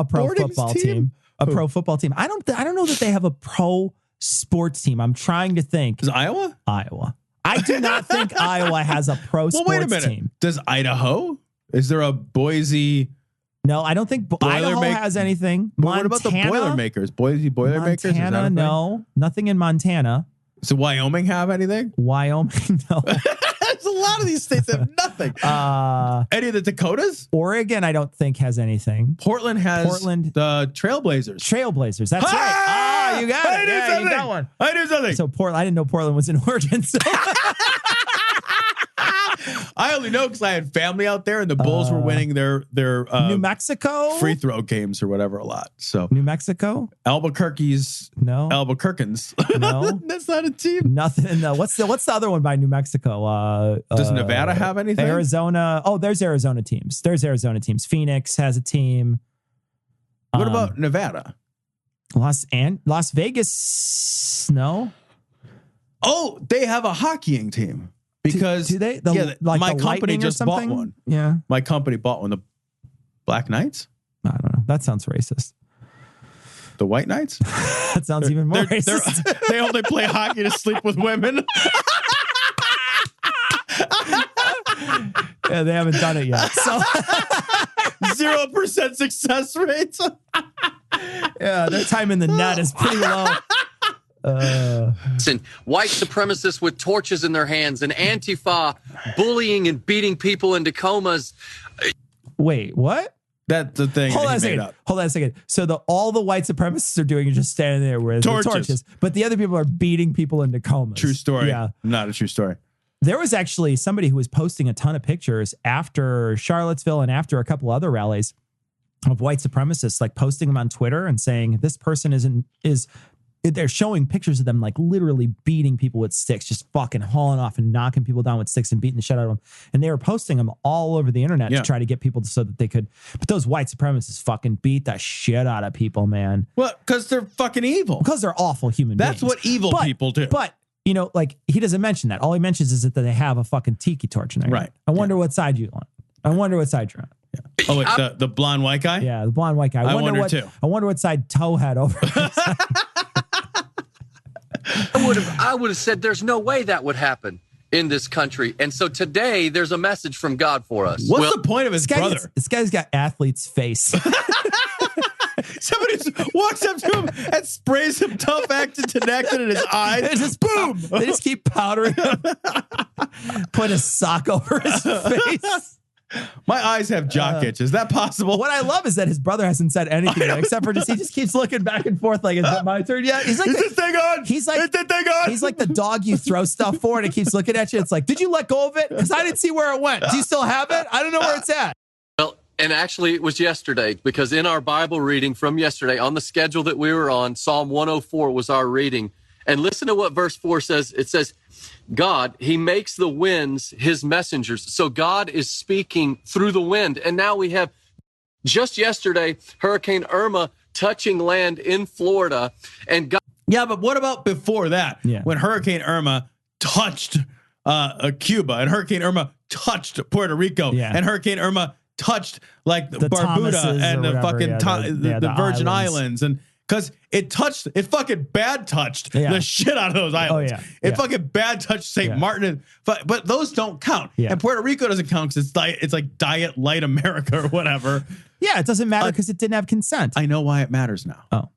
pro football team? Pro football team. I don't know that they have a pro sports team. I'm trying to think. Is Iowa? Iowa. I do not think Iowa has a pro sports team. Does Idaho? Is there a Boise No, I don't think Idaho has anything. But what about the Boilermakers? Boilermakers? Montana, no. Nothing in Montana. So Wyoming have anything? Wyoming, no. There's a lot of these states that have nothing. Any of the Dakotas? Oregon, I don't think has anything. Portland has the Trailblazers. Trailblazers, that's right. You got it. Yeah, you got one. I knew something. So I didn't know Portland was in Oregon. So. I only know because I had family out there, and the Bulls were winning their New Mexico free throw games or whatever a lot. So New Mexico, Albuquerque's Albuquerquans. No, that's not a team. Nothing. No. What's the other one by New Mexico? Does Nevada have anything? Arizona. Oh, there's Arizona teams. Phoenix has a team. What about Nevada? Las Vegas. No. Oh, they have a hockeying team. Because do they? My company just bought one. Yeah. My company bought one. The Black Knights? I don't know. That sounds racist. The White Knights? That sounds even more racist. They only play hockey to sleep with women. Yeah, they haven't done it yet. So 0% success rates. Yeah, their time in the net is pretty low. And white supremacists with torches in their hands, and Antifa bullying and beating people into comas. Wait, what? That's the thing. Hold on a second. So all the white supremacists are doing is just standing there with torches, but the other people are beating people into comas. True story. Yeah, not a true story. There was actually somebody who was posting a ton of pictures after Charlottesville and after a couple other rallies of white supremacists, like posting them on Twitter and saying this person they're showing pictures of them like literally beating people with sticks, just fucking hauling off and knocking people down with sticks and beating the shit out of them. And they were posting them all over the internet to try to get people so that they could. But those white supremacists fucking beat the shit out of people, man. Well, because they're fucking evil. Because they're awful human beings. That's what evil people do. But, like, he doesn't mention that. All he mentions is that they have a fucking tiki torch in there. Right. I wonder what side you want. I wonder what side you're on. Yeah. Oh, wait, the blonde white guy? Yeah, the blonde white guy. I wonder too. I wonder what side Toe had over. I would have said there's no way that would happen in this country. And so today there's a message from God for us. What's the point of his brother? This guy's got athlete's face. Somebody walks up to him and sprays him tough acid connected in his eyes. It's just boom. They just keep powdering him. Put a sock over his face. My eyes have jock itch. Is that possible? What I love is that his brother hasn't said anything yet, except for he just keeps looking back and forth like, is it my turn yet? He's like, is this thing on? He's like, is this thing on? He's like the dog you throw stuff for and it keeps looking at you. It's like, did you let go of it? Because I didn't see where it went. Do you still have it? I don't know where it's at. Well, and actually it was yesterday, because in our Bible reading from yesterday, on the schedule that we were on, Psalm 104 was our reading. And listen to what verse 4 says. It says, God, he makes the winds his messengers. So God is speaking through the wind. And now we have, just yesterday, Hurricane Irma touching land in Florida. And God. Yeah, but what about before that? Yeah. When Hurricane Irma touched Cuba, and Hurricane Irma touched Puerto Rico, and Hurricane Irma touched like the Barbuda and the fucking the Virgin Islands. And because it fucking bad touched the shit out of those islands. It fucking bad touched St. Martin. But those don't count. And Puerto Rico doesn't count because it's like Diet Light America or whatever. Yeah, it doesn't matter because it didn't have consent. I know why it matters now. Oh.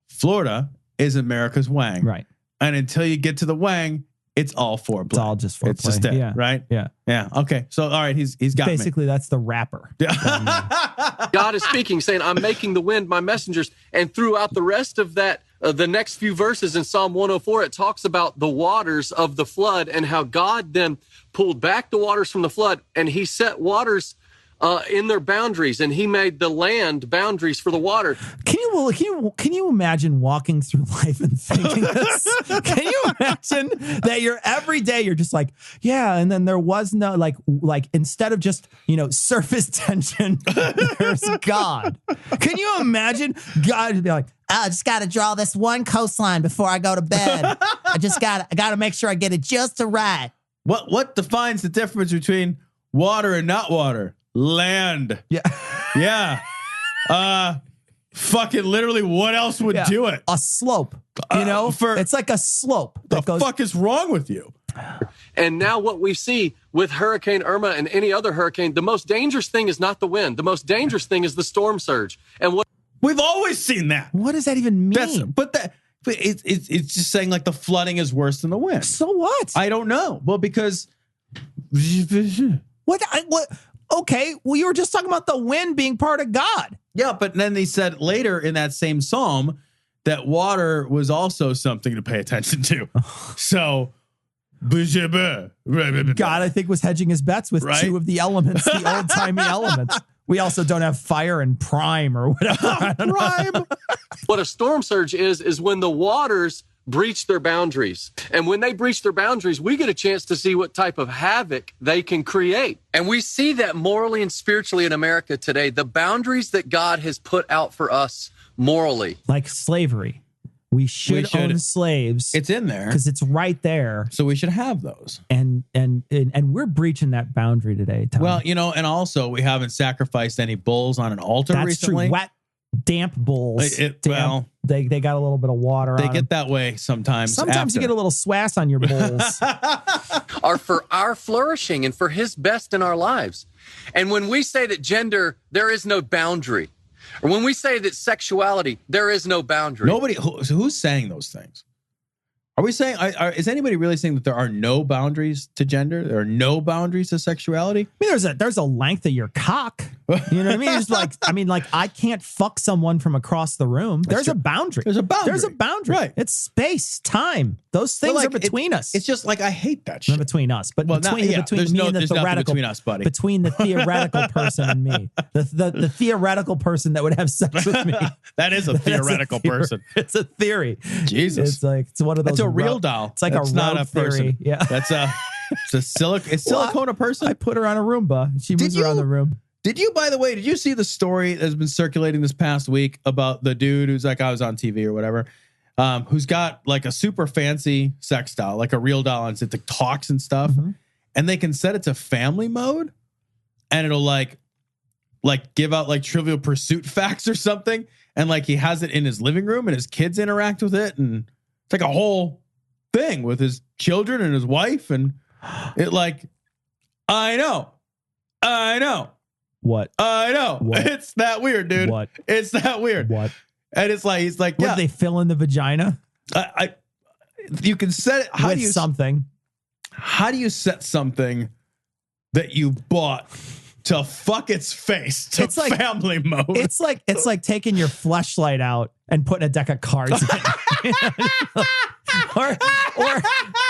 Florida is America's Wang. Right. And until you get to the Wang, it's all foreplay. It's all just foreplay. It's just it, right? Yeah. Yeah. Okay. So, all right, he's got basically me. That's the rapper. God is speaking, saying, I'm making the wind my messengers. And throughout the rest of that, the next few verses in Psalm 104, it talks about the waters of the flood and how God then pulled back the waters from the flood, and he set waters in their boundaries, and he made the land boundaries for the water. Can you imagine walking through life and thinking this? Can you imagine that every day you're just like, yeah, and then there was no like instead of just surface tension, there's God. Can you imagine God would be like, I just got to draw this one coastline before I go to bed. I got to make sure I get it just right. What defines the difference between water and not water? Land. Yeah. Yeah. Fucking literally, what else would do it? A slope. It's like a slope. The fuck is wrong with you? And now what we see with Hurricane Irma and any other hurricane, the most dangerous thing is not the wind. The most dangerous thing is the storm surge. And what we've always seen that. What does that even mean? But it's just saying like the flooding is worse than the wind. So what? I don't know. Well, because what? Okay, well, you were just talking about the wind being part of God. Yeah, but then they said later in that same psalm that water was also something to pay attention to. So God, I think, was hedging his bets with two of the elements, the old-timey elements. We also don't have fire and prime or whatever. Prime. What a storm surge is when the waters breach their boundaries. And when they breach their boundaries, we get a chance to see what type of havoc they can create. And we see that morally and spiritually in America today, the boundaries that God has put out for us morally. Like slavery. We should own slaves. It's in there because it's right there. So we should have those. And we're breaching that boundary today, Tom. Well, and also we haven't sacrificed any bulls on an altar recently. True. Wet, damp bulls. They got a little bit of water. They get that way sometimes. Sometimes you get a little swass on your bulls. Are for our flourishing and for His best in our lives. And when we say that gender, there is no boundary. Or when we say that sexuality, there is no boundary. Who's saying those things? Are we saying, is anybody really saying that there are no boundaries to gender? There are no boundaries to sexuality? I mean, there's a length of your cock. You know what I mean? It's like, I can't fuck someone from across the room. There's a boundary. There's a boundary. There's a boundary. Right. It's space, time. Those things are between us. It's just like, I hate that shit. Not between us, but between me and the theoretical, between us, buddy. Between the theoretical person and me. The theoretical person that would have sex with me. That is a theoretical person. It's a theory. Jesus. It's one of those. It's a real doll. It's like not a person. Theory. Yeah. It's silicone a person. I put her on a Roomba. She moves around the room. Did you, by the way, did you see the story that's been circulating this past week about the dude who's like, I was on TV or whatever, who's got like a super fancy sex doll, like a real doll, and it talks and stuff, and they can set it to family mode, and it'll like give out like Trivial Pursuit facts or something, and like he has it in his living room, and his kids interact with it, and it's like a whole thing with his children and his wife, and it like, I know. What? I know. What? It's that weird, dude. What? It's that weird. What? And it's like, he's like, What, they fill in the vagina? You can set it. Something. How do you set something that you bought to fuck its face to family mode? It's like taking your fleshlight out and putting a deck of cards in.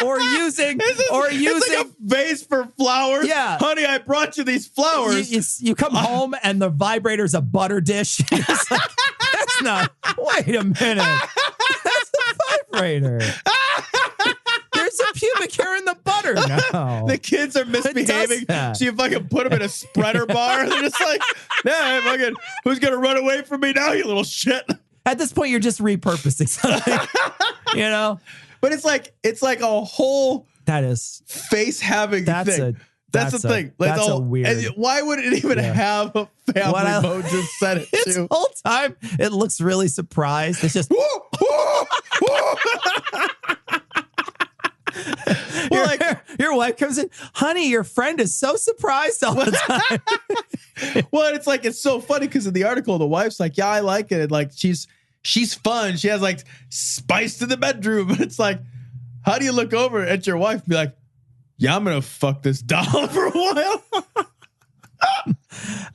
or using it's like a vase for flowers. Yeah, honey, I brought you these flowers. You come home and the vibrator's a butter dish. It's like, that's not. Wait a minute. That's a vibrator. There's a pubic hair in the butter now. The kids are misbehaving, so you fucking put them in a spreader bar. They're just like, yeah, fucking, who's gonna run away from me now, you little shit? At this point, you're just repurposing something, But it's like a whole face having thing. That's the thing. Like that's a weird. And why would it even have a family mode to set it to? The whole time, it looks really surprised. It's just. Your wife comes in, honey, your friend is so surprised all the time. Well, it's so funny because in the article, the wife's like, yeah, I like it. And like, she's fun. She has like spice to the bedroom. And it's like, how do you look over at your wife and be like, yeah, I'm going to fuck this doll for a while?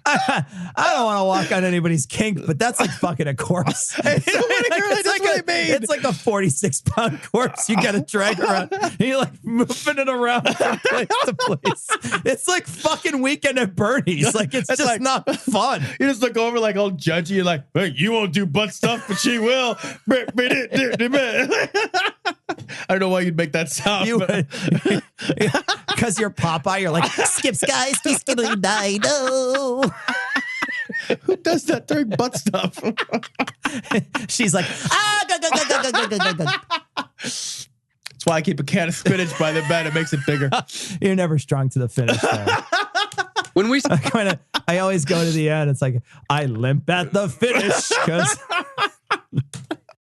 I don't want to walk on anybody's kink, but that's like fucking a corpse. It's like a 46-pound corpse. You got to drag around. You're like moving it around from place to place. It's like fucking Weekend at Bernie's. Like it's just like, not fun. You just look over like all judgy. You're like, hey, you won't do butt stuff, but she will. I don't know why you'd make that sound. You would. Because you're Popeye. You're like, skip sky, skip die, no. Who does that during butt stuff? She's like, go. That's why I keep a can of spinach by the bed. It makes it bigger. You're never strong to the finish, though. When we I always go to the end. It's like, I limp at the finish because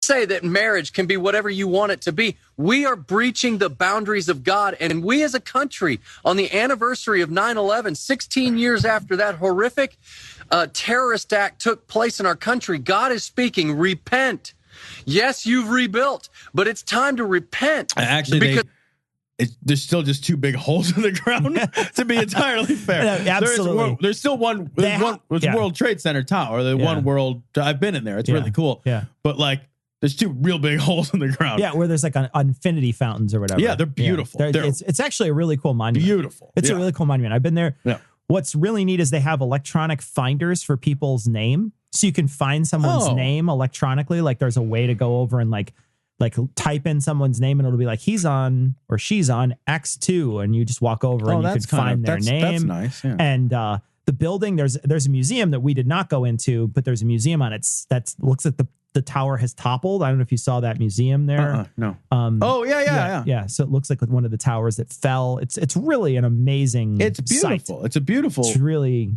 say that marriage can be whatever you want it to be. We are breaching the boundaries of God. And we as a country, on the anniversary of 9/11, 16 years after that horrific terrorist act took place in our country, God is speaking, repent. Yes, you've rebuilt, but it's time to repent. Actually, there's still just two big holes in the ground, to be entirely fair. No, absolutely. There's still one World Trade Center tower, one world. I've been in there. It's really cool. Yeah. But like, there's two real big holes in the ground. Yeah, where there's like infinity fountains or whatever. Yeah, they're beautiful. It's actually a really cool monument. Beautiful. It's a really cool monument. I've been there. Yeah. What's really neat is they have electronic finders for people's name. So you can find someone's name electronically. Like there's a way to go over and like type in someone's name and it'll be like he's on or she's on X2 and you just walk over and you can find their name. That's nice. Yeah. And the building, there's a museum that we did not go into, but there's a museum on it that looks like the tower has toppled. I don't know if you saw that museum there. No. Yeah. So it looks like with one of the towers that fell. It's really an amazing. It's beautiful. Site. It's a beautiful. It's really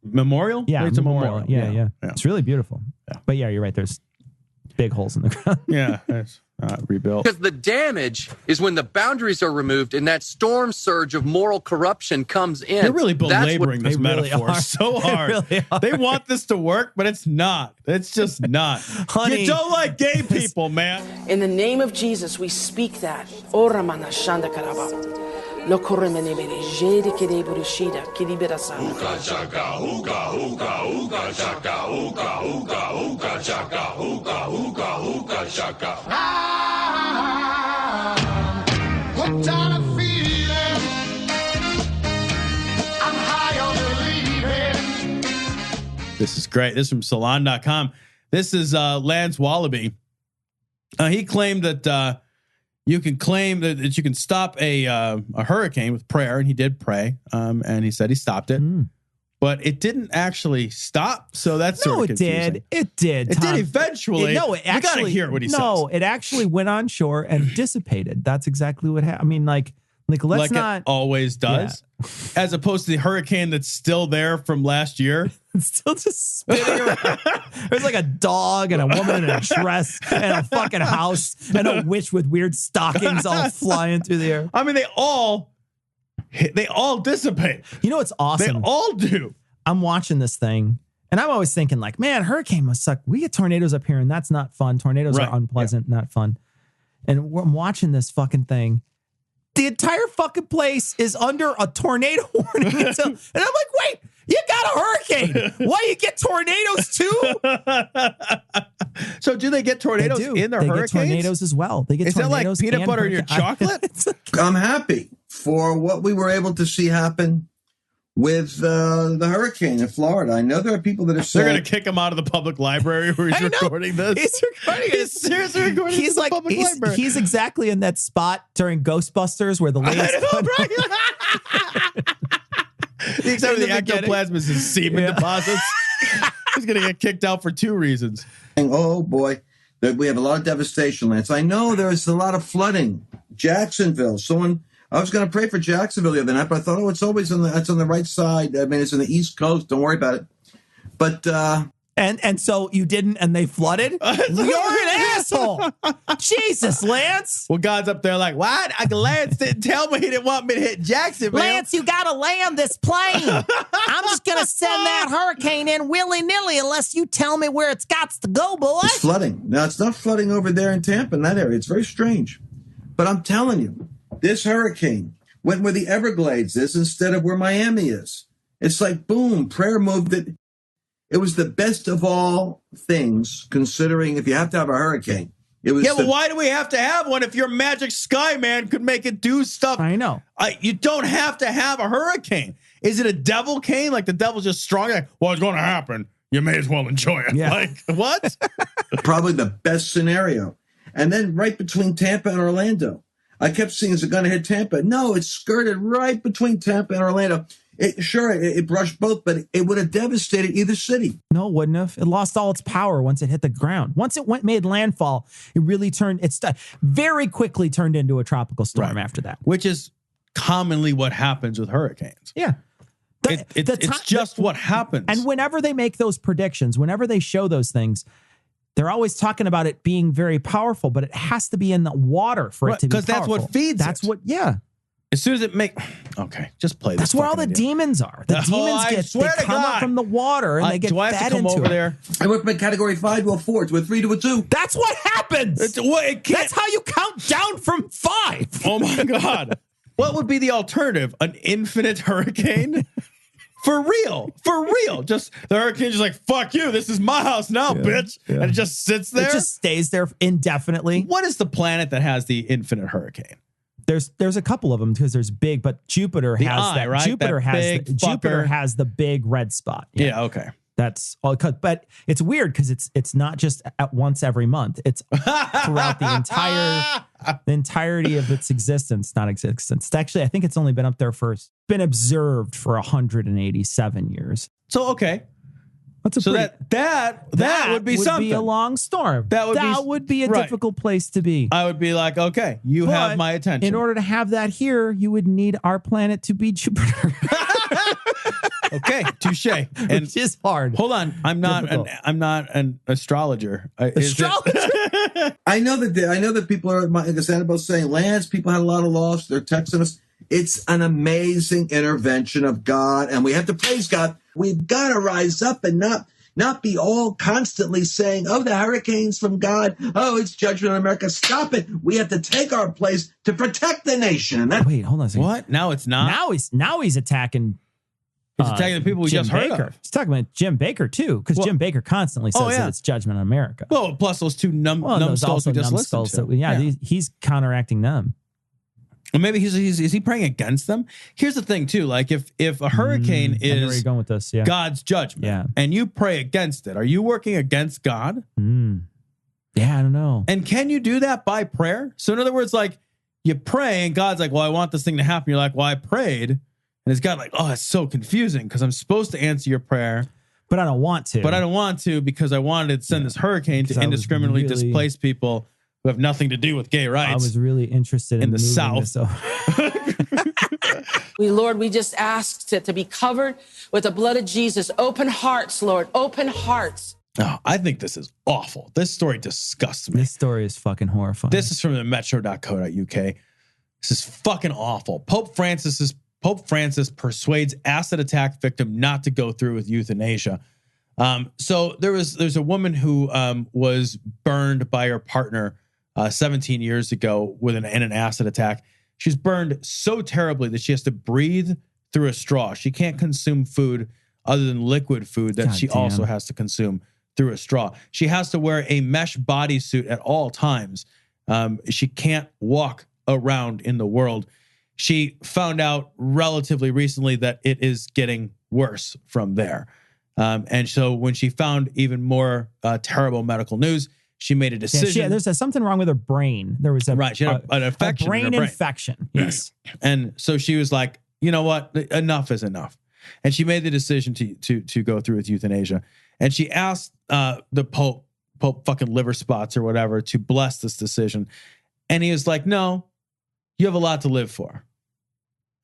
memorial. Yeah, it's a memorial. Yeah. It's really beautiful. Yeah. But yeah, you're right. There's big holes in the ground. Yeah, it's rebuilt. Because the damage is when the boundaries are removed and that storm surge of moral corruption comes in. They're really belaboring this metaphor so hard. They want this to work, but it's not. It's just not. Honey, you don't like gay people, man. In the name of Jesus, we speak that. This is great. This is from Salon.com. This is Lance Wallaby. He claimed that you can claim that you can stop a hurricane with prayer, and he did pray. And he said he stopped it, but it didn't actually stop. So that's sort of confusing. It did. It did eventually. It actually. We gotta hear what he says. No, it actually went on shore and dissipated. That's exactly what happened. I mean, like let's not. It always does, as opposed to the hurricane that's still there from last year. It's still just spinning around. There's like a dog and a woman in a dress and a fucking house and a witch with weird stockings all flying through the air. I mean, they all dissipate. You know what's awesome? They all do. I'm watching this thing and I'm always thinking like, man, hurricane must suck. We get tornadoes up here and that's not fun. Tornadoes are unpleasant, not fun. And I'm watching this fucking thing. The entire fucking place is under a tornado warning. And I'm like, wait, you got a hurricane. Why you get tornadoes too? So do they get tornadoes in their hurricanes? Get tornadoes as well. They get Is tornadoes. That like peanut butter in your chocolate? I'm happy for what we were able to see happen with the hurricane in Florida. I know there are people that are saying they're going to kick him out of the public library where he's recording this. He's recording it. He's seriously recording this in the public library. He's exactly in that spot during Ghostbusters where the ladies. Except the ectoplasm is his semen deposits. He's going to get kicked out for two reasons. Oh boy, we have a lot of devastation, Lance. I know there's a lot of flooding. Jacksonville. I was going to pray for Jacksonville the other night, but I thought, it's always on the right side. I mean, it's on the East Coast. Don't worry about it. But and so you didn't, and they flooded. You're an asshole. Jesus, Lance. Well, God's up there like, what? Lance didn't tell me he didn't want me to hit Jacksonville. Lance, you got to land this plane. I'm just going to send that hurricane in willy-nilly unless you tell me where it's got to go, boy. It's flooding. Now, it's not flooding over there in Tampa, in that area. It's very strange. But I'm telling you, this hurricane went where the Everglades is instead of where Miami is. It's like, boom, prayer moved it. It was the best of all things, considering if you have to have a hurricane. It was but why do we have to have one if your magic sky man could make it do stuff? I know. You don't have to have a hurricane. Is it a devil cane? Like the devil's just strong? Like, well, it's going to happen. You may as well enjoy it. Yeah. Like, what? Probably the best scenario. And then right between Tampa and Orlando. I kept seeing, is it going to hit Tampa? No, it skirted right between Tampa and Orlando. It brushed both, but it would have devastated either city. No, it wouldn't have. It lost all its power once it hit the ground. Once it made landfall, it really very quickly turned into a tropical storm after that. Which is commonly what happens with hurricanes. Yeah. It's just what happens. And whenever they make those predictions, whenever they show those things, They're always talking about it being very powerful, but it has to be in the water for it to be powerful. Because that's what feeds That's it. what, yeah. As soon as it okay, just play this. That's where all the demons are. The demons they come up from the water and they get fed into it. There. I went from category 5 to a 4, to a 3 to a 2. That's what happens. That's how you count down from 5. Oh my God. What would be the alternative? An infinite hurricane? For real. Just the hurricane's just like, fuck you. This is my house now, bitch. Yeah. And it just sits there. It just stays there indefinitely. What is the planet that has the infinite hurricane? There's a couple of them because there's big, but Jupiter has that. Right? Jupiter has the big red spot. Yeah. Okay. That's all. But it's weird because it's not just at once every month. It's throughout the entirety of its existence, not existence. It's actually, I think it's only been up there been observed for 187 years. So okay. That's that would be something. Be a long storm. That would be a difficult place to be. I would be like, okay, you have my attention. In order to have that here, you would need our planet to be Jupiter. Okay, touche. Which is hard. Hold on, I'm not an astrologer. Astrologer. I know that people are excited about saying, Lance, people had a lot of loss. They're texting us. It's an amazing intervention of God, and we have to praise God. We've got to rise up and not be all constantly saying, oh, the hurricane's from God. Oh, it's judgment on America. Stop it. We have to take our place to protect the nation. Wait, hold on a second. What? Now it's not? Now he's attacking. He's attacking the people we just heard of. He's talking about Jim Baker, too, because Jim Baker constantly says that it's judgment on America. Well, plus those two numbskulls we just listened to. He's counteracting them. Well, maybe is he praying against them? Here's the thing, too. Like, if a hurricane I know where you're going with this. Yeah. God's judgment, and you pray against it, are you working against God? Yeah, I don't know. And can you do that by prayer? So, in other words, like, you pray, and God's like, well, I want this thing to happen. You're like, well, I prayed. And it's God like, oh, it's so confusing because I'm supposed to answer your prayer. But I don't want to. Because I wanted to send this hurricane to indiscriminately displace people who have nothing to do with gay rights. I was really interested in the South. Lord, we just ask to be covered with the blood of Jesus. Open hearts, Lord. Open hearts. Oh, I think this is awful. This story disgusts me. This story is fucking horrifying. This is from the metro.co.uk. This is fucking awful. Pope Francis persuades acid attack victim not to go through with euthanasia. So there's a woman who was burned by her partner 17 years ago in an acid attack. She's burned so terribly that she has to breathe through a straw. She can't consume food other than liquid food that she also has to consume through a straw. She has to wear a mesh bodysuit at all times. She can't walk around in the world. She found out relatively recently that it is getting worse from there. And so when she found even more terrible medical news, she made a decision. There's something wrong with her brain. There was she had an infection. A brain infection. Yes. And so she was like, you know what? Enough is enough. And she made the decision to go through with euthanasia. And she asked the Pope fucking liver spots or whatever to bless this decision. And he was like, no, you have a lot to live for.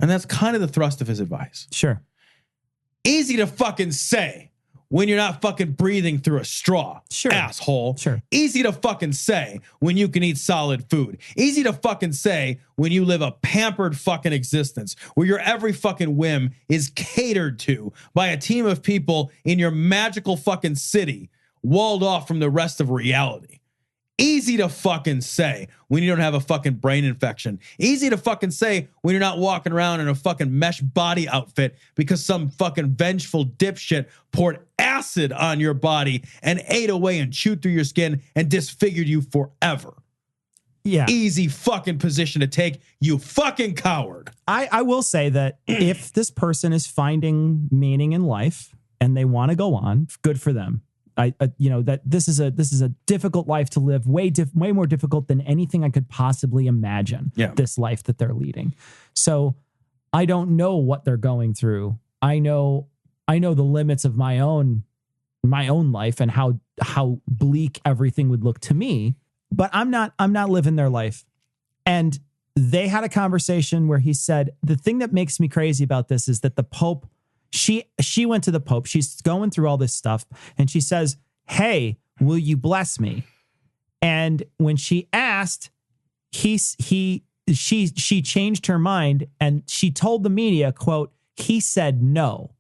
And that's kind of the thrust of his advice. Sure. Easy to fucking say when you're not fucking breathing through a straw. Sure. Asshole. Sure. Easy to fucking say when you can eat solid food. Easy to fucking say when you live a pampered fucking existence where your every fucking whim is catered to by a team of people in your magical fucking city, walled off from the rest of reality. Easy to fucking say when you don't have a fucking brain infection. Easy to fucking say when you're not walking around in a fucking mesh body outfit because some fucking vengeful dipshit poured acid on your body and ate away and chewed through your skin and disfigured you forever. Yeah. Easy fucking position to take, you fucking coward. I will say that if this person is finding meaning in life and they want to go on, good for them. That this is a difficult life to live, way more difficult than anything I could possibly imagine. Yeah. This life that they're leading. So I don't know what they're going through. I know the limits of my own life and how bleak everything would look to me. But I'm not living their life. And they had a conversation where he said the thing that makes me crazy about this is that the Pope. She went to the Pope. She's going through all this stuff. And she says, hey, will you bless me? And when she asked, she changed her mind and she told the media, quote, he said no.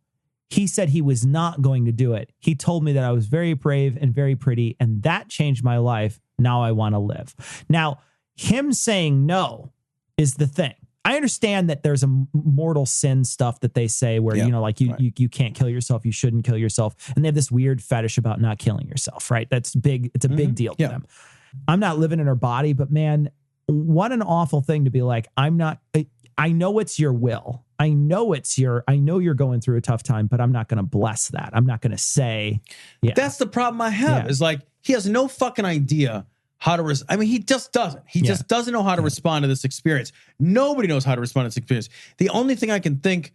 He said he was not going to do it. He told me that I was very brave and very pretty, and that changed my life. Now I want to live. Now, him saying no is the thing. I understand that there's a mortal sin stuff that they say where, you know, like you can't kill yourself. You shouldn't kill yourself. And they have this weird fetish about not killing yourself, right? That's big. It's a big deal to them. I'm not living in her body, but man, what an awful thing to be like, I know it's your will. I know you're going through a tough time, but I'm not going to bless that. I'm not going to say, That's the problem I have is like, he has no fucking idea how to, he just doesn't. He just doesn't know how to respond to this experience. Nobody knows how to respond to this experience. The only thing I can think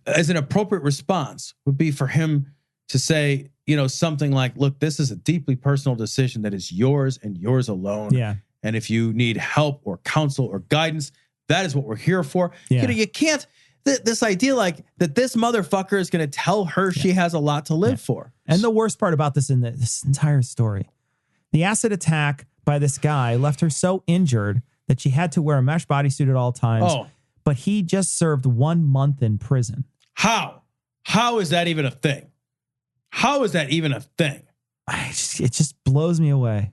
as an appropriate response would be for him to say, you know, something like, look, this is a deeply personal decision that is yours and yours alone. Yeah. And if you need help or counsel or guidance, that is what we're here for. Yeah. You know, you can't, this idea like that this motherfucker is going to tell her she has a lot to live for. And the worst part about this this entire story, the acid attack by this guy left her so injured that she had to wear a mesh bodysuit at all times. Oh. But he just served 1 month in prison. How? How is that even a thing? How is that even a thing? It just blows me away.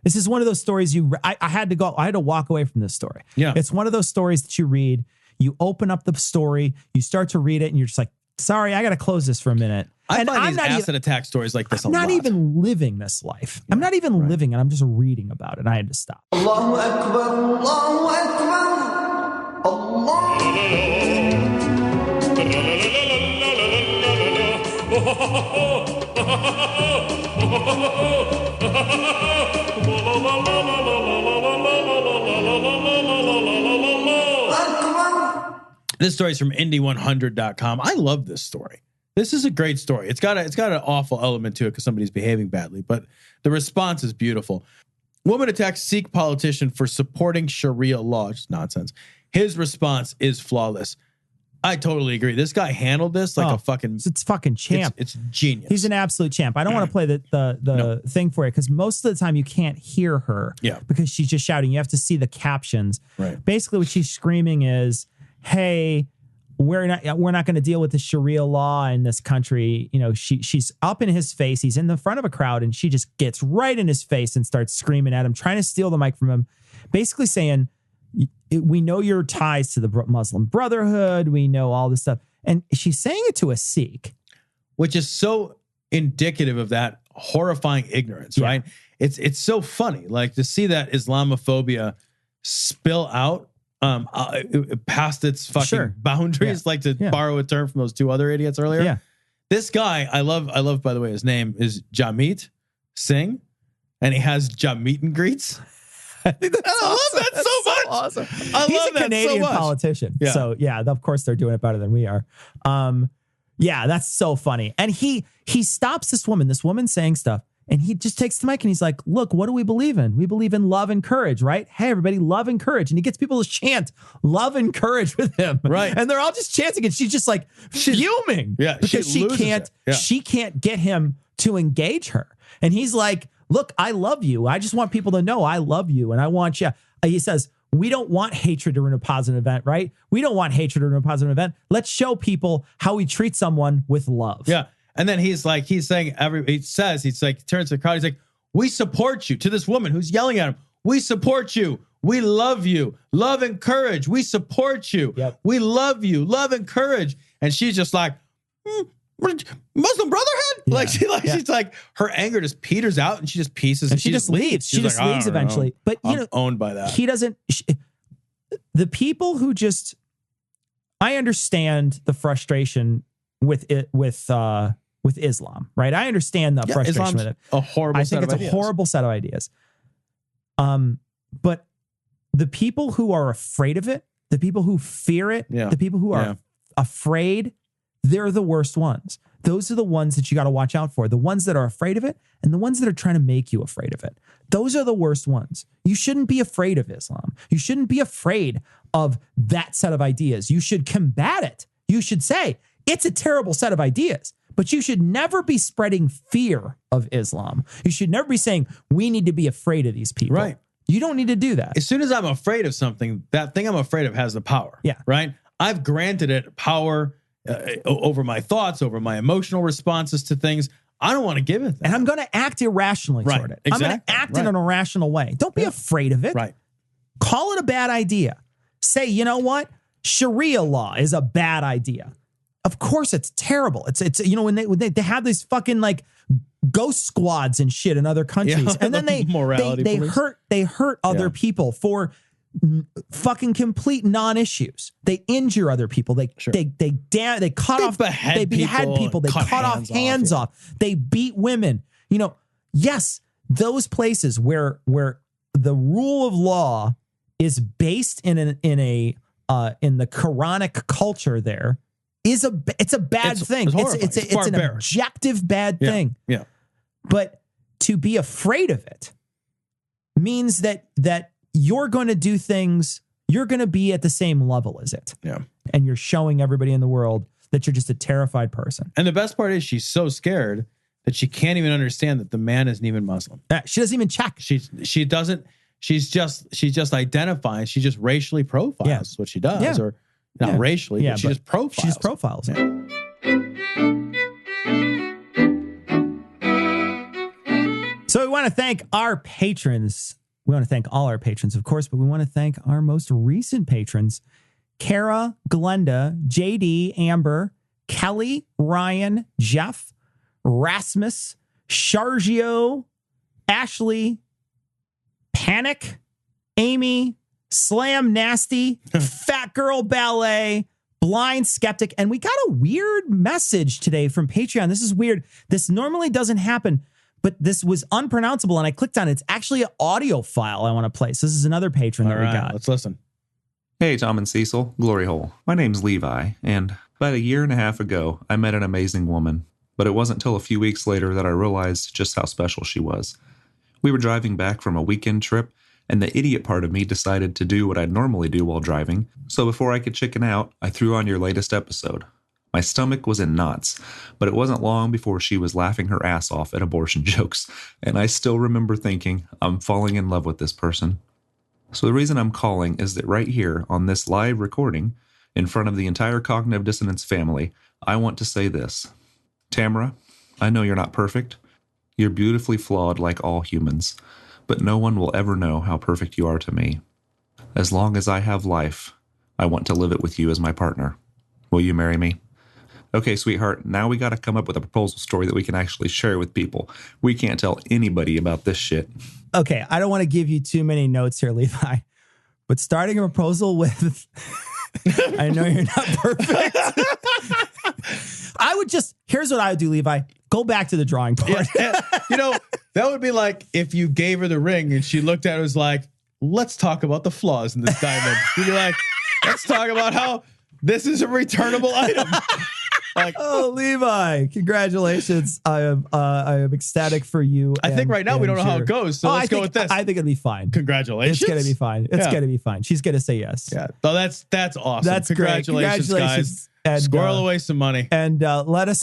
This is one of those stories I had to walk away from this story. Yeah. It's one of those stories that you read, you open up the story, you start to read it, and you're just like, sorry, I got to close this for a minute. I find these acid attack stories like this a lot. I'm not even living this life. I'm not even living it. I'm just reading about it. I had to stop. Allahu Akbar, Allahu Akbar, Allah. This story is from Indy100.com. I love this story. This is a great story. It's got an awful element to it because somebody's behaving badly, but the response is beautiful. Woman attacks Sikh politician for supporting Sharia law. Just nonsense. His response is flawless. I totally agree. This guy handled this like a fucking... It's fucking champ. It's genius. He's an absolute champ. I don't want to play the thing for it because most of the time you can't hear her because she's just shouting. You have to see the captions. Right. Basically what she's screaming is, hey, we're not going to deal with the Sharia law in this country. You know, she's up in his face. He's in the front of a crowd and she just gets right in his face and starts screaming at him, trying to steal the mic from him, basically saying, we know your ties to the Muslim Brotherhood. We know all this stuff. And she's saying it to a Sikh. Which is so indicative of that horrifying ignorance, right? It's so funny, like to see that Islamophobia spill out past its fucking boundaries, like to borrow a term from those two other idiots earlier. Yeah. This guy, I love, by the way, his name is Jamit Singh, and he has Jamit and greets. I love that so much. Awesome. He's a Canadian politician. Yeah. So yeah, of course they're doing it better than we are. Yeah, that's so funny. And he stops this woman saying stuff, and he just takes the mic and he's like, look, what do we believe in? We believe in love and courage, right? Hey, everybody, love and courage. And he gets people to chant love and courage with him. Right. And they're all just chanting, and she's just like fuming. Yeah. Because she can't get him to engage her. And he's like, look, I love you. I just want people to know I love you. And I want you. He says, we don't want hatred to ruin a positive event, right? We don't want hatred to ruin a positive event. Let's show people how we treat someone with love. Yeah. And then he's like, turns to the crowd. He's like, we support you, to this woman who's yelling at him. We support you. We love you. Love and courage. We support you. Yep. We love you. Love and courage. And she's just like, Muslim Brotherhood? She's like, her anger just peters out and she just pieces and she just leaves. She just leaves eventually. But I'm owned by that. He doesn't. The people who just, I understand the frustration with Islam, right? I understand the frustration Islam's with it. A horrible. I think it's a horrible set of ideas. But the people who are afraid of it, the people who fear it, the people who are afraid, they're the worst ones. Those are the ones that you got to watch out for. The ones that are afraid of it and the ones that are trying to make you afraid of it. Those are the worst ones. You shouldn't be afraid of Islam. You shouldn't be afraid of that set of ideas. You should combat it. You should say, it's a terrible set of ideas, But you should never be spreading fear of Islam. You should never be saying, we need to be afraid of these people. Right. You don't need to do that. As soon as I'm afraid of something, that thing I'm afraid of has the power. Yeah. Right? I've granted it power over my thoughts, over my emotional responses to things. I don't want to give it that. And I'm going to act irrationally toward it. Exactly. I'm going to act in an irrational way. Don't be afraid of it. Right. Call it a bad idea. Say, you know what? Sharia law is a bad idea. Of course it's terrible. It's you know, when they have these fucking like ghost squads and shit in other countries, and then they hurt other people for fucking complete non-issues. They injure other people. They behead people. They cut off hands off. They beat women. You know, yes, those places where the rule of law is based in the Quranic culture there. It's a bad thing. It's an objective bad thing. Yeah. But to be afraid of it means that you're going to do things, you're going to be at the same level as it. Yeah. And you're showing everybody in the world that you're just a terrified person. And the best part is she's so scared that she can't even understand that the man isn't even Muslim. She doesn't even check. She doesn't. She's just identifying. She just racially profiles. Yeah. Is what she does. Yeah. Or not racially, but she just profiles. She just profiles. Yeah. So we want to thank our patrons. We want to thank all our patrons, of course, but we want to thank our most recent patrons: Kara, Glenda, JD, Amber, Kelly, Ryan, Jeff, Rasmus, Shargio, Ashley, Panic, Amy, Slam Nasty, Fat Girl Ballet, Blind Skeptic. And we got a weird message today from Patreon. This is weird. This normally doesn't happen, but this was unpronounceable and I clicked on it. It's actually an audio file I want to play. So this is another patron that we got. Let's listen. Hey, Tom and Cecil, Glory Hole. My name's Levi, and about 1.5 years ago, I met an amazing woman, but it wasn't until a few weeks later that I realized just how special she was. We were driving back from a weekend trip, and the idiot part of me decided to do what I'd normally do while driving, so before I could chicken out, I threw on your latest episode. My stomach was in knots, but it wasn't long before she was laughing her ass off at abortion jokes, and I still remember thinking, I'm falling in love with this person. So the reason I'm calling is that right here on this live recording, in front of the entire Cognitive Dissonance family, I want to say this. Tamara, I know you're not perfect. You're beautifully flawed like all humans, but no one will ever know how perfect you are to me. As long as I have life, I want to live it with you as my partner. Will you marry me? Okay, sweetheart, now we got to come up with a proposal story that we can actually share with people. We can't tell anybody about this shit. Okay, I don't want to give you too many notes here, Levi, but starting a proposal with, I know you're not perfect. I would just, here's what I would do, Levi. Go back to the drawing board. Yeah, you know, that would be like if you gave her the ring and she looked at it and was like, let's talk about the flaws in this diamond. You'd be like, let's talk about how this is a returnable item. Like, oh, Levi, congratulations. I am ecstatic for you. I think right now we don't know how it goes. So let's go with this. I think it'll be fine. Congratulations. It's going to be fine. It's going to be fine. She's going to say yes. Yeah. So that's awesome. That's Congratulations, great. guys. And, squirrel away some money. And let us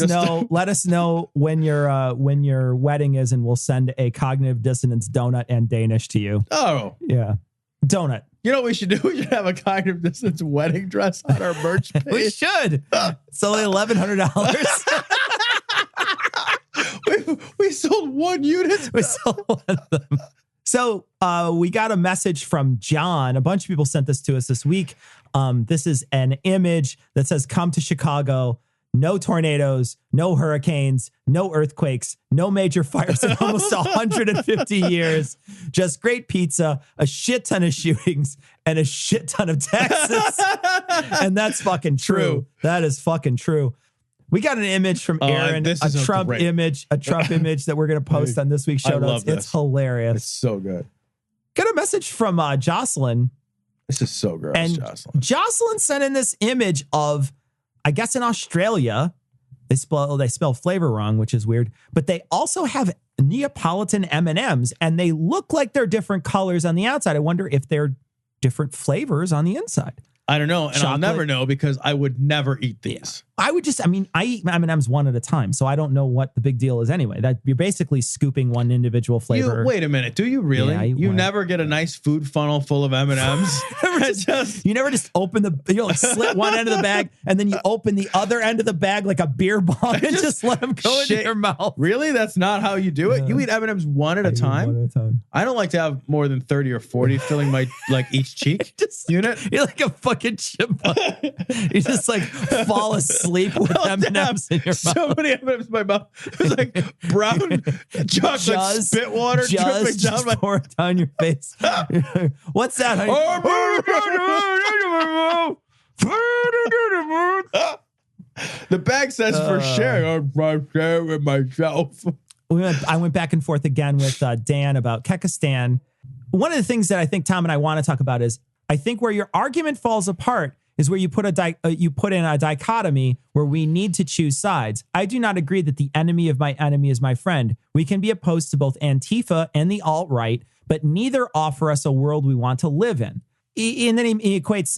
know when your wedding is, and we'll send a Cognitive Dissonance donut and Danish to you. Oh. Yeah. Donut. You know what we should do? We should have a Cognitive Dissonance wedding dress on our merch page. We should. It's only $1,100. we sold one unit. We sold one of them. So we got a message from John. A bunch of people sent this to us this week. This is an image that says, come to Chicago. No tornadoes, no hurricanes, no earthquakes, no major fires in almost 150 years. Just great pizza, a shit ton of shootings, and a shit ton of taxes. And that's fucking true. That is fucking true. We got an image from Aaron, a Trump image that we're going to post on this week's show notes. It's hilarious. It's so good. Got a message from Jocelyn. This is so gross, and Jocelyn sent in this image of, I guess in Australia, they spell flavor wrong, which is weird, but they also have Neapolitan M&Ms, and they look like they're different colors on the outside. I wonder if they're different flavors on the inside. I don't know, and I'll never know because I would never eat these. I eat M&Ms one at a time, so I don't know what the big deal is anyway. That you're basically scooping one individual flavor. Wait a minute. Do you really? Yeah, you never get a nice food funnel full of M&Ms? You never just open slit one end of the bag and then you open the other end of the bag like a beer bong and just let them go into your mouth. Really? That's not how you do it? You eat M&Ms one at a time? I don't like to have more than 30 or 40 filling my each cheek unit. You're like a fucking chipmunk. You just fall asleep with M&Ms in your mouth. So many M&Ms in my mouth. It's like brown chocolate spit water dripping down my... pour it down your face. What's that, honey? The bag says for sharing. I'm sharing with myself. I went back and forth again with Dan about Kekistan. One of the things that I think Tom and I want to talk about is I think where your argument falls apart is where you put in a dichotomy where we need to choose sides. I do not agree that the enemy of my enemy is my friend. We can be opposed to both Antifa and the alt-right, but neither offer us a world we want to live in. And then he equates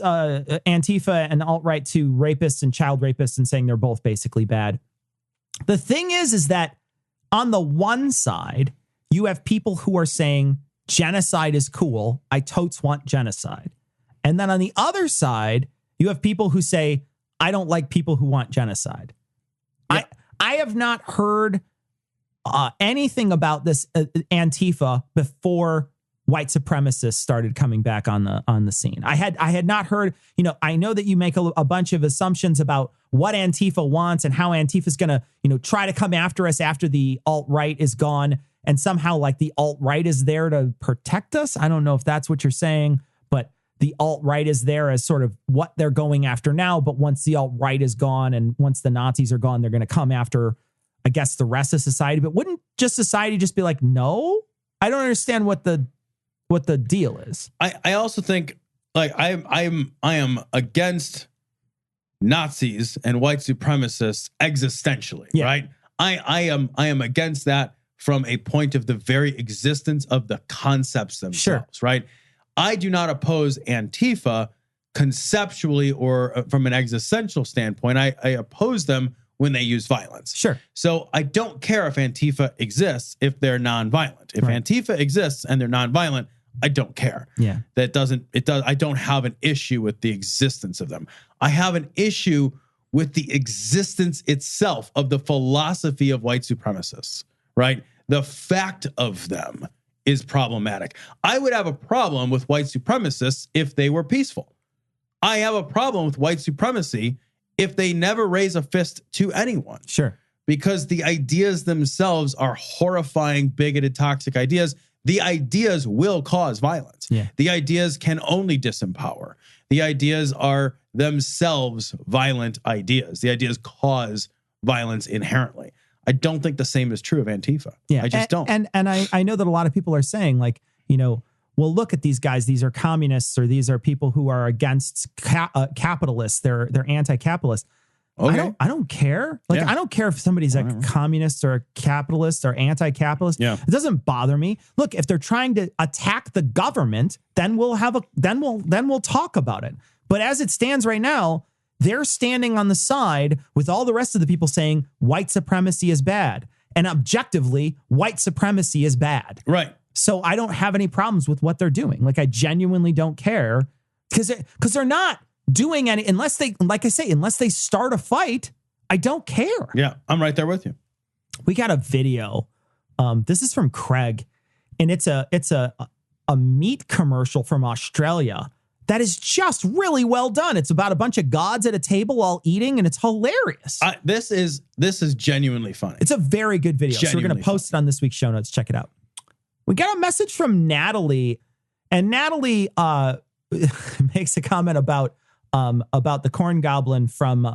Antifa and alt-right to rapists and child rapists and saying they're both basically bad. The thing is that on the one side, you have people who are saying genocide is cool. I totes want genocide. And then on the other side, you have people who say, I don't like people who want genocide. Yeah. I have not heard anything about this Antifa before white supremacists started coming back on the scene. I had not heard, I know that you make a bunch of assumptions about what Antifa wants and how Antifa is going to, try to come after us after the alt-right is gone. And somehow the alt-right is there to protect us. I don't know if that's what you're saying, but the alt-right is there as sort of what they're going after now. But once the alt-right is gone and once the Nazis are gone, they're going to come after, I guess, the rest of society. But wouldn't just society just be like, no? I don't understand what the deal is. I also think I am against Nazis and white supremacists existentially, right? I am against that from a point of the very existence of the concepts themselves, right? I do not oppose Antifa conceptually or from an existential standpoint. I oppose them when they use violence. Sure. So I don't care if Antifa exists if they're nonviolent. If Antifa exists and they're nonviolent, I don't care. Yeah. I don't have an issue with the existence of them. I have an issue with the existence itself of the philosophy of white supremacists, right? The fact of them is problematic. I would have a problem with white supremacists if they were peaceful. I have a problem with white supremacy if they never raise a fist to anyone. Sure. Because the ideas themselves are horrifying, bigoted, toxic ideas. The ideas will cause violence. Yeah. The ideas can only disempower. The ideas are themselves violent ideas. The ideas cause violence inherently. I don't think the same is true of Antifa. Yeah, I just don't. And I know that a lot of people are saying well, look at these guys. These are communists, or these are people who are against capitalists. They're anti-capitalist. Okay. I don't care. I don't care if somebody's a communist or a capitalist or anti-capitalist. Yeah. It doesn't bother me. Look, if they're trying to attack the government, then we'll talk about it. But as it stands right now, they're standing on the side with all the rest of the people saying white supremacy is bad. And objectively, white supremacy is bad. Right. So I don't have any problems with what they're doing. I genuinely don't care because they're not doing any, unless they start a fight. I don't care. Yeah, I'm right there with you. We got a video. This is from Craig, and it's a meat commercial from Australia that is just really well done. It's about a bunch of gods at a table all eating, and it's hilarious. This is genuinely funny. It's a very good video. So we're going to post it on this week's show notes. Check it out. We got a message from Natalie, and Natalie makes a comment about the corn goblin from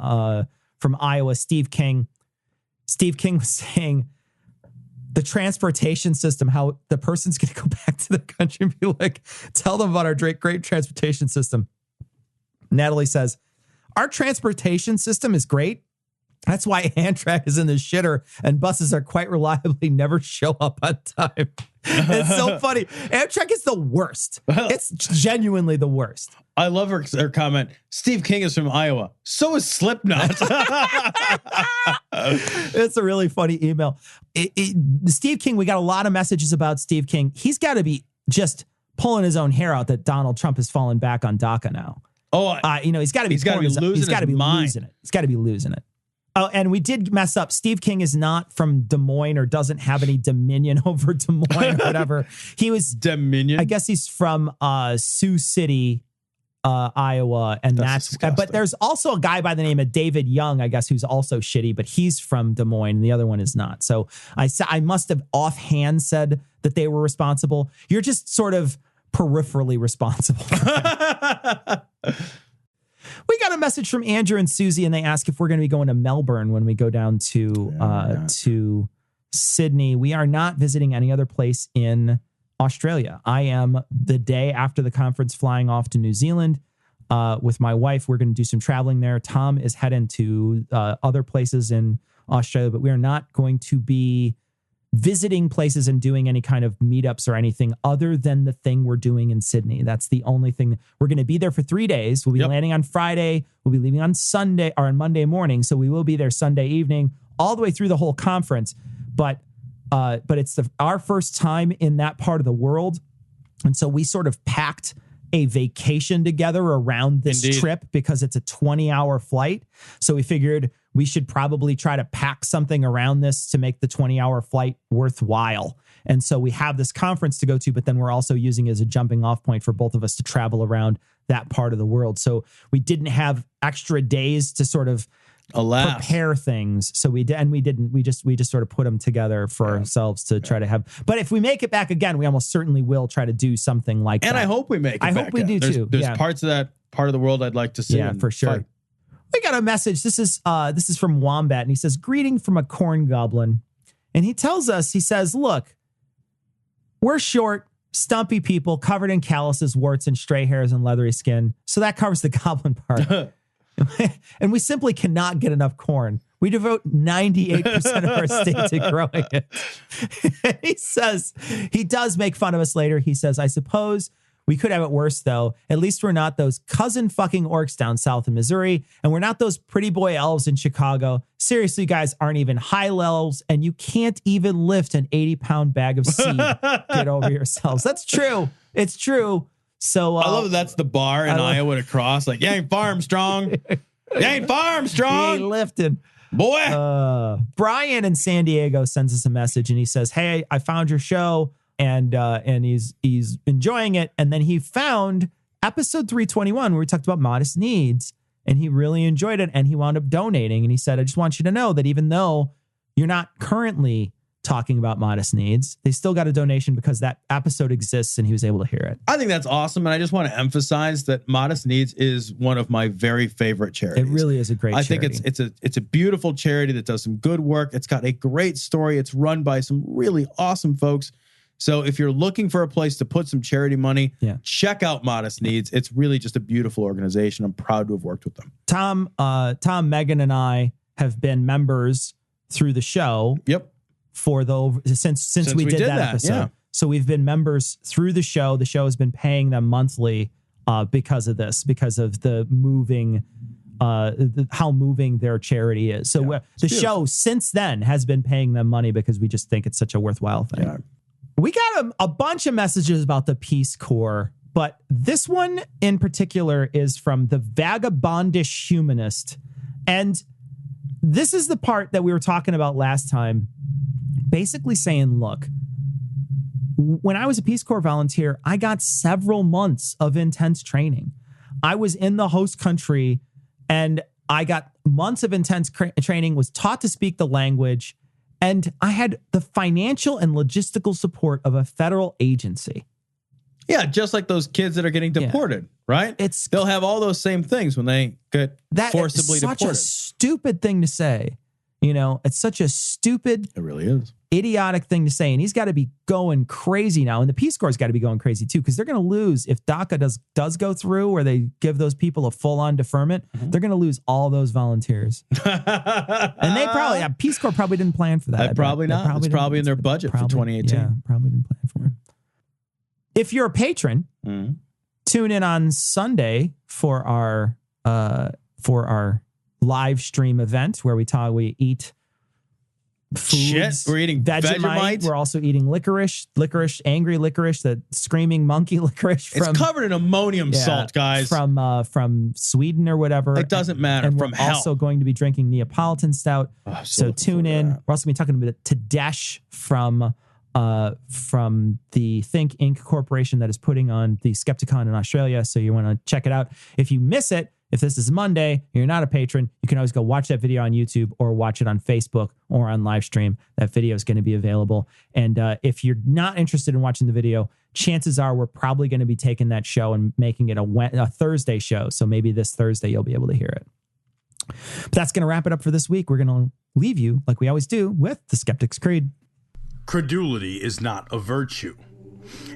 Iowa, Steve King. Steve King was saying the transportation system, how the person's going to go back to the country and be like, tell them about our great transportation system. Natalie says, our transportation system is great. That's why Amtrak is in the shitter and buses are quite reliably never show up on time. It's so funny. Amtrak is the worst. It's genuinely the worst. I love her comment. Steve King is from Iowa. So is Slipknot. It's a really funny email. Steve King, we got a lot of messages about Steve King. He's got to be just pulling his own hair out that Donald Trump has fallen back on DACA now. Oh, he's got to be losing it. He's got to be losing it. Oh, and we did mess up. Steve King is not from Des Moines or doesn't have any dominion over Des Moines or whatever. He was Dominion. I guess he's from Sioux City, Iowa, and that's but there's also a guy by the name of David Young, I guess, who's also shitty, but he's from Des Moines and the other one is not. So I must have offhand said that they were responsible. You're just sort of peripherally responsible. We got a message from Andrew and Susie, and they ask if we're going to be going to Melbourne when we go down to Sydney. We are not visiting any other place in Australia. I am the day after the conference flying off to New Zealand with my wife. We're going to do some traveling there. Tom is heading to other places in Australia, but we are not going to be visiting places and doing any kind of meetups or anything other than the thing we're doing in Sydney. That's the only thing. We're going to be there for 3 days. We'll be landing on Friday. We'll be leaving on Sunday or on Monday morning. So we will be there Sunday evening all the way through the whole conference. But it's our first time in that part of the world. And so we sort of packed a vacation together around this trip because it's a 20-hour flight. So we figured we should probably try to pack something around this to make the 20-hour flight worthwhile. And so we have this conference to go to, but then we're also using it as a jumping off point for both of us to travel around that part of the world. So we didn't have extra days to sort of prepare things. So we didn't. We just sort of put them together for ourselves to try to have. But if we make it back again, we almost certainly will try to do something like that. And I hope we make it back. I hope we do too. There's parts of that part of the world I'd like to see. Yeah, for sure. Fight. We got a message. This is from Wombat, and he says, "Greeting from a corn goblin." And he tells us, he says, "Look, we're short, stumpy people covered in calluses, warts, and stray hairs and leathery skin. So that covers the goblin part. And we simply cannot get enough corn. We devote 98% of our state to growing it." He says, he does make fun of us later. He says, "I suppose we could have it worse, though. At least we're not those cousin fucking orcs down south in Missouri, and we're not those pretty boy elves in Chicago. Seriously, you guys aren't even high elves, and you can't even lift an 80-pound bag of seed. Get over yourselves." That's true. It's true. So I love that's the bar in Iowa to cross. Like, you ain't farm strong. You ain't farm strong. You ain't lifting. Boy. Brian in San Diego sends us a message, and he says, "Hey, I found your show." And he's enjoying it. And then he found episode 321 where we talked about modest needs, and he really enjoyed it. And he wound up donating. And he said, "I just want you to know that even though you're not currently talking about modest needs, they still got a donation because that episode exists and he was able to hear it." I think that's awesome. And I just want to emphasize that Modest Needs is one of my very favorite charities. It really is a great charity. I think it's a beautiful charity that does some good work. It's got a great story. It's run by some really awesome folks. So if you're looking for a place to put some charity money, check out Modest Needs. It's really just a beautiful organization. I'm proud to have worked with them. Tom, Megan, and I have been members through the show. Yep. Since we did that episode. Yeah. So we've been members through the show. The show has been paying them monthly because of this, because of the moving, how moving their charity is. So the show since then has been paying them money because we just think it's such a worthwhile thing. Yeah. We got a bunch of messages about the Peace Corps, but this one in particular is from the Vagabondish Humanist. And this is the part that we were talking about last time, basically saying, look, when I was a Peace Corps volunteer, I got several months of intense training. I was in the host country and I got months of intense training, was taught to speak the language, and I had the financial and logistical support of a federal agency. Yeah, just like those kids that are getting deported, right? They'll have all those same things when they get forcibly deported. Such a stupid thing to say. It's such a stupid, it really is, idiotic thing to say. And he's got to be going crazy now. And the Peace Corps has got to be going crazy too, because they're going to lose if DACA does go through, where they give those people a full-on deferment. They're going to lose all those volunteers. And they probably, Peace Corps probably didn't plan for that. Probably not. It's probably in their budget for 2018. Yeah, probably didn't plan for it. If you're a patron, tune in on Sunday for our live stream event where we eat foods. Shit, we're eating Vegemite. We're also eating licorice, angry licorice, the screaming monkey licorice. It's covered in ammonium salt, guys. From Sweden or whatever. It doesn't matter. And from we're hell. Also going to be drinking Neapolitan stout. So tune in. We're also going to be talking to Desh from the Think Inc. Corporation that is putting on the Skepticon in Australia. So you want to check it out. If you miss it, if this is Monday, and you're not a patron, you can always go watch that video on YouTube or watch it on Facebook or on live stream. That video is going to be available. And if you're not interested in watching the video, chances are we're probably going to be taking that show and making it a Thursday show. So maybe this Thursday you'll be able to hear it. But that's going to wrap it up for this week. We're going to leave you, like we always do, with the Skeptic's Creed. Credulity is not a virtue.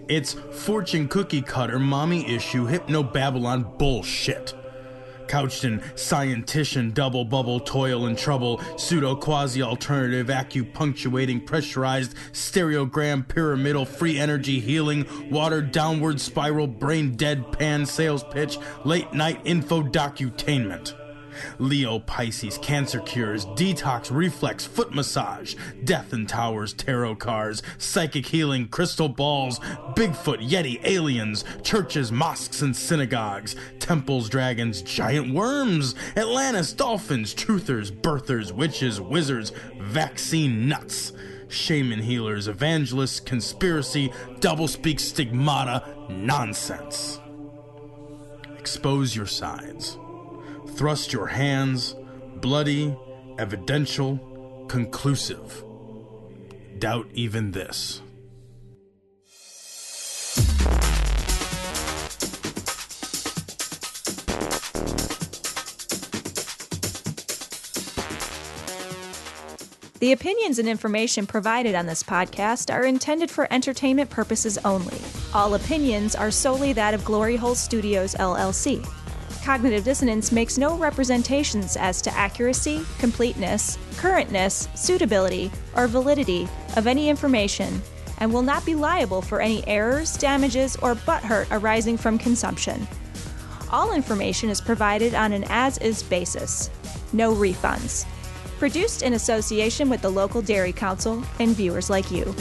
It's fortune cookie cutter, mommy issue, hypno-Babylon bullshit. Couched in scientician, double bubble, toil and trouble, pseudo quasi alternative, acupunctuating, pressurized, stereogram, pyramidal, free energy healing, watered downward spiral, brain deadpan sales pitch, late night info docutainment. Leo, Pisces, cancer cures, detox, reflex, foot massage, death and towers, tarot cards, psychic healing, crystal balls, Bigfoot, Yeti, aliens, churches, mosques and synagogues, temples, dragons, giant worms, Atlantis, dolphins, truthers, birthers, witches, wizards, vaccine nuts, shaman healers, evangelists, conspiracy, doublespeak, stigmata, nonsense. Expose your sides. Thrust your hands, bloody, evidential, conclusive. Doubt even this. The opinions and information provided on this podcast are intended for entertainment purposes only. All opinions are solely that of Glory Hole Studios, LLC. Cognitive Dissonance makes no representations as to accuracy, completeness, currentness, suitability, or validity of any information, and will not be liable for any errors, damages, or butthurt arising from consumption. All information is provided on an as-is basis. No refunds. Produced in association with the local Dairy Council and viewers like you.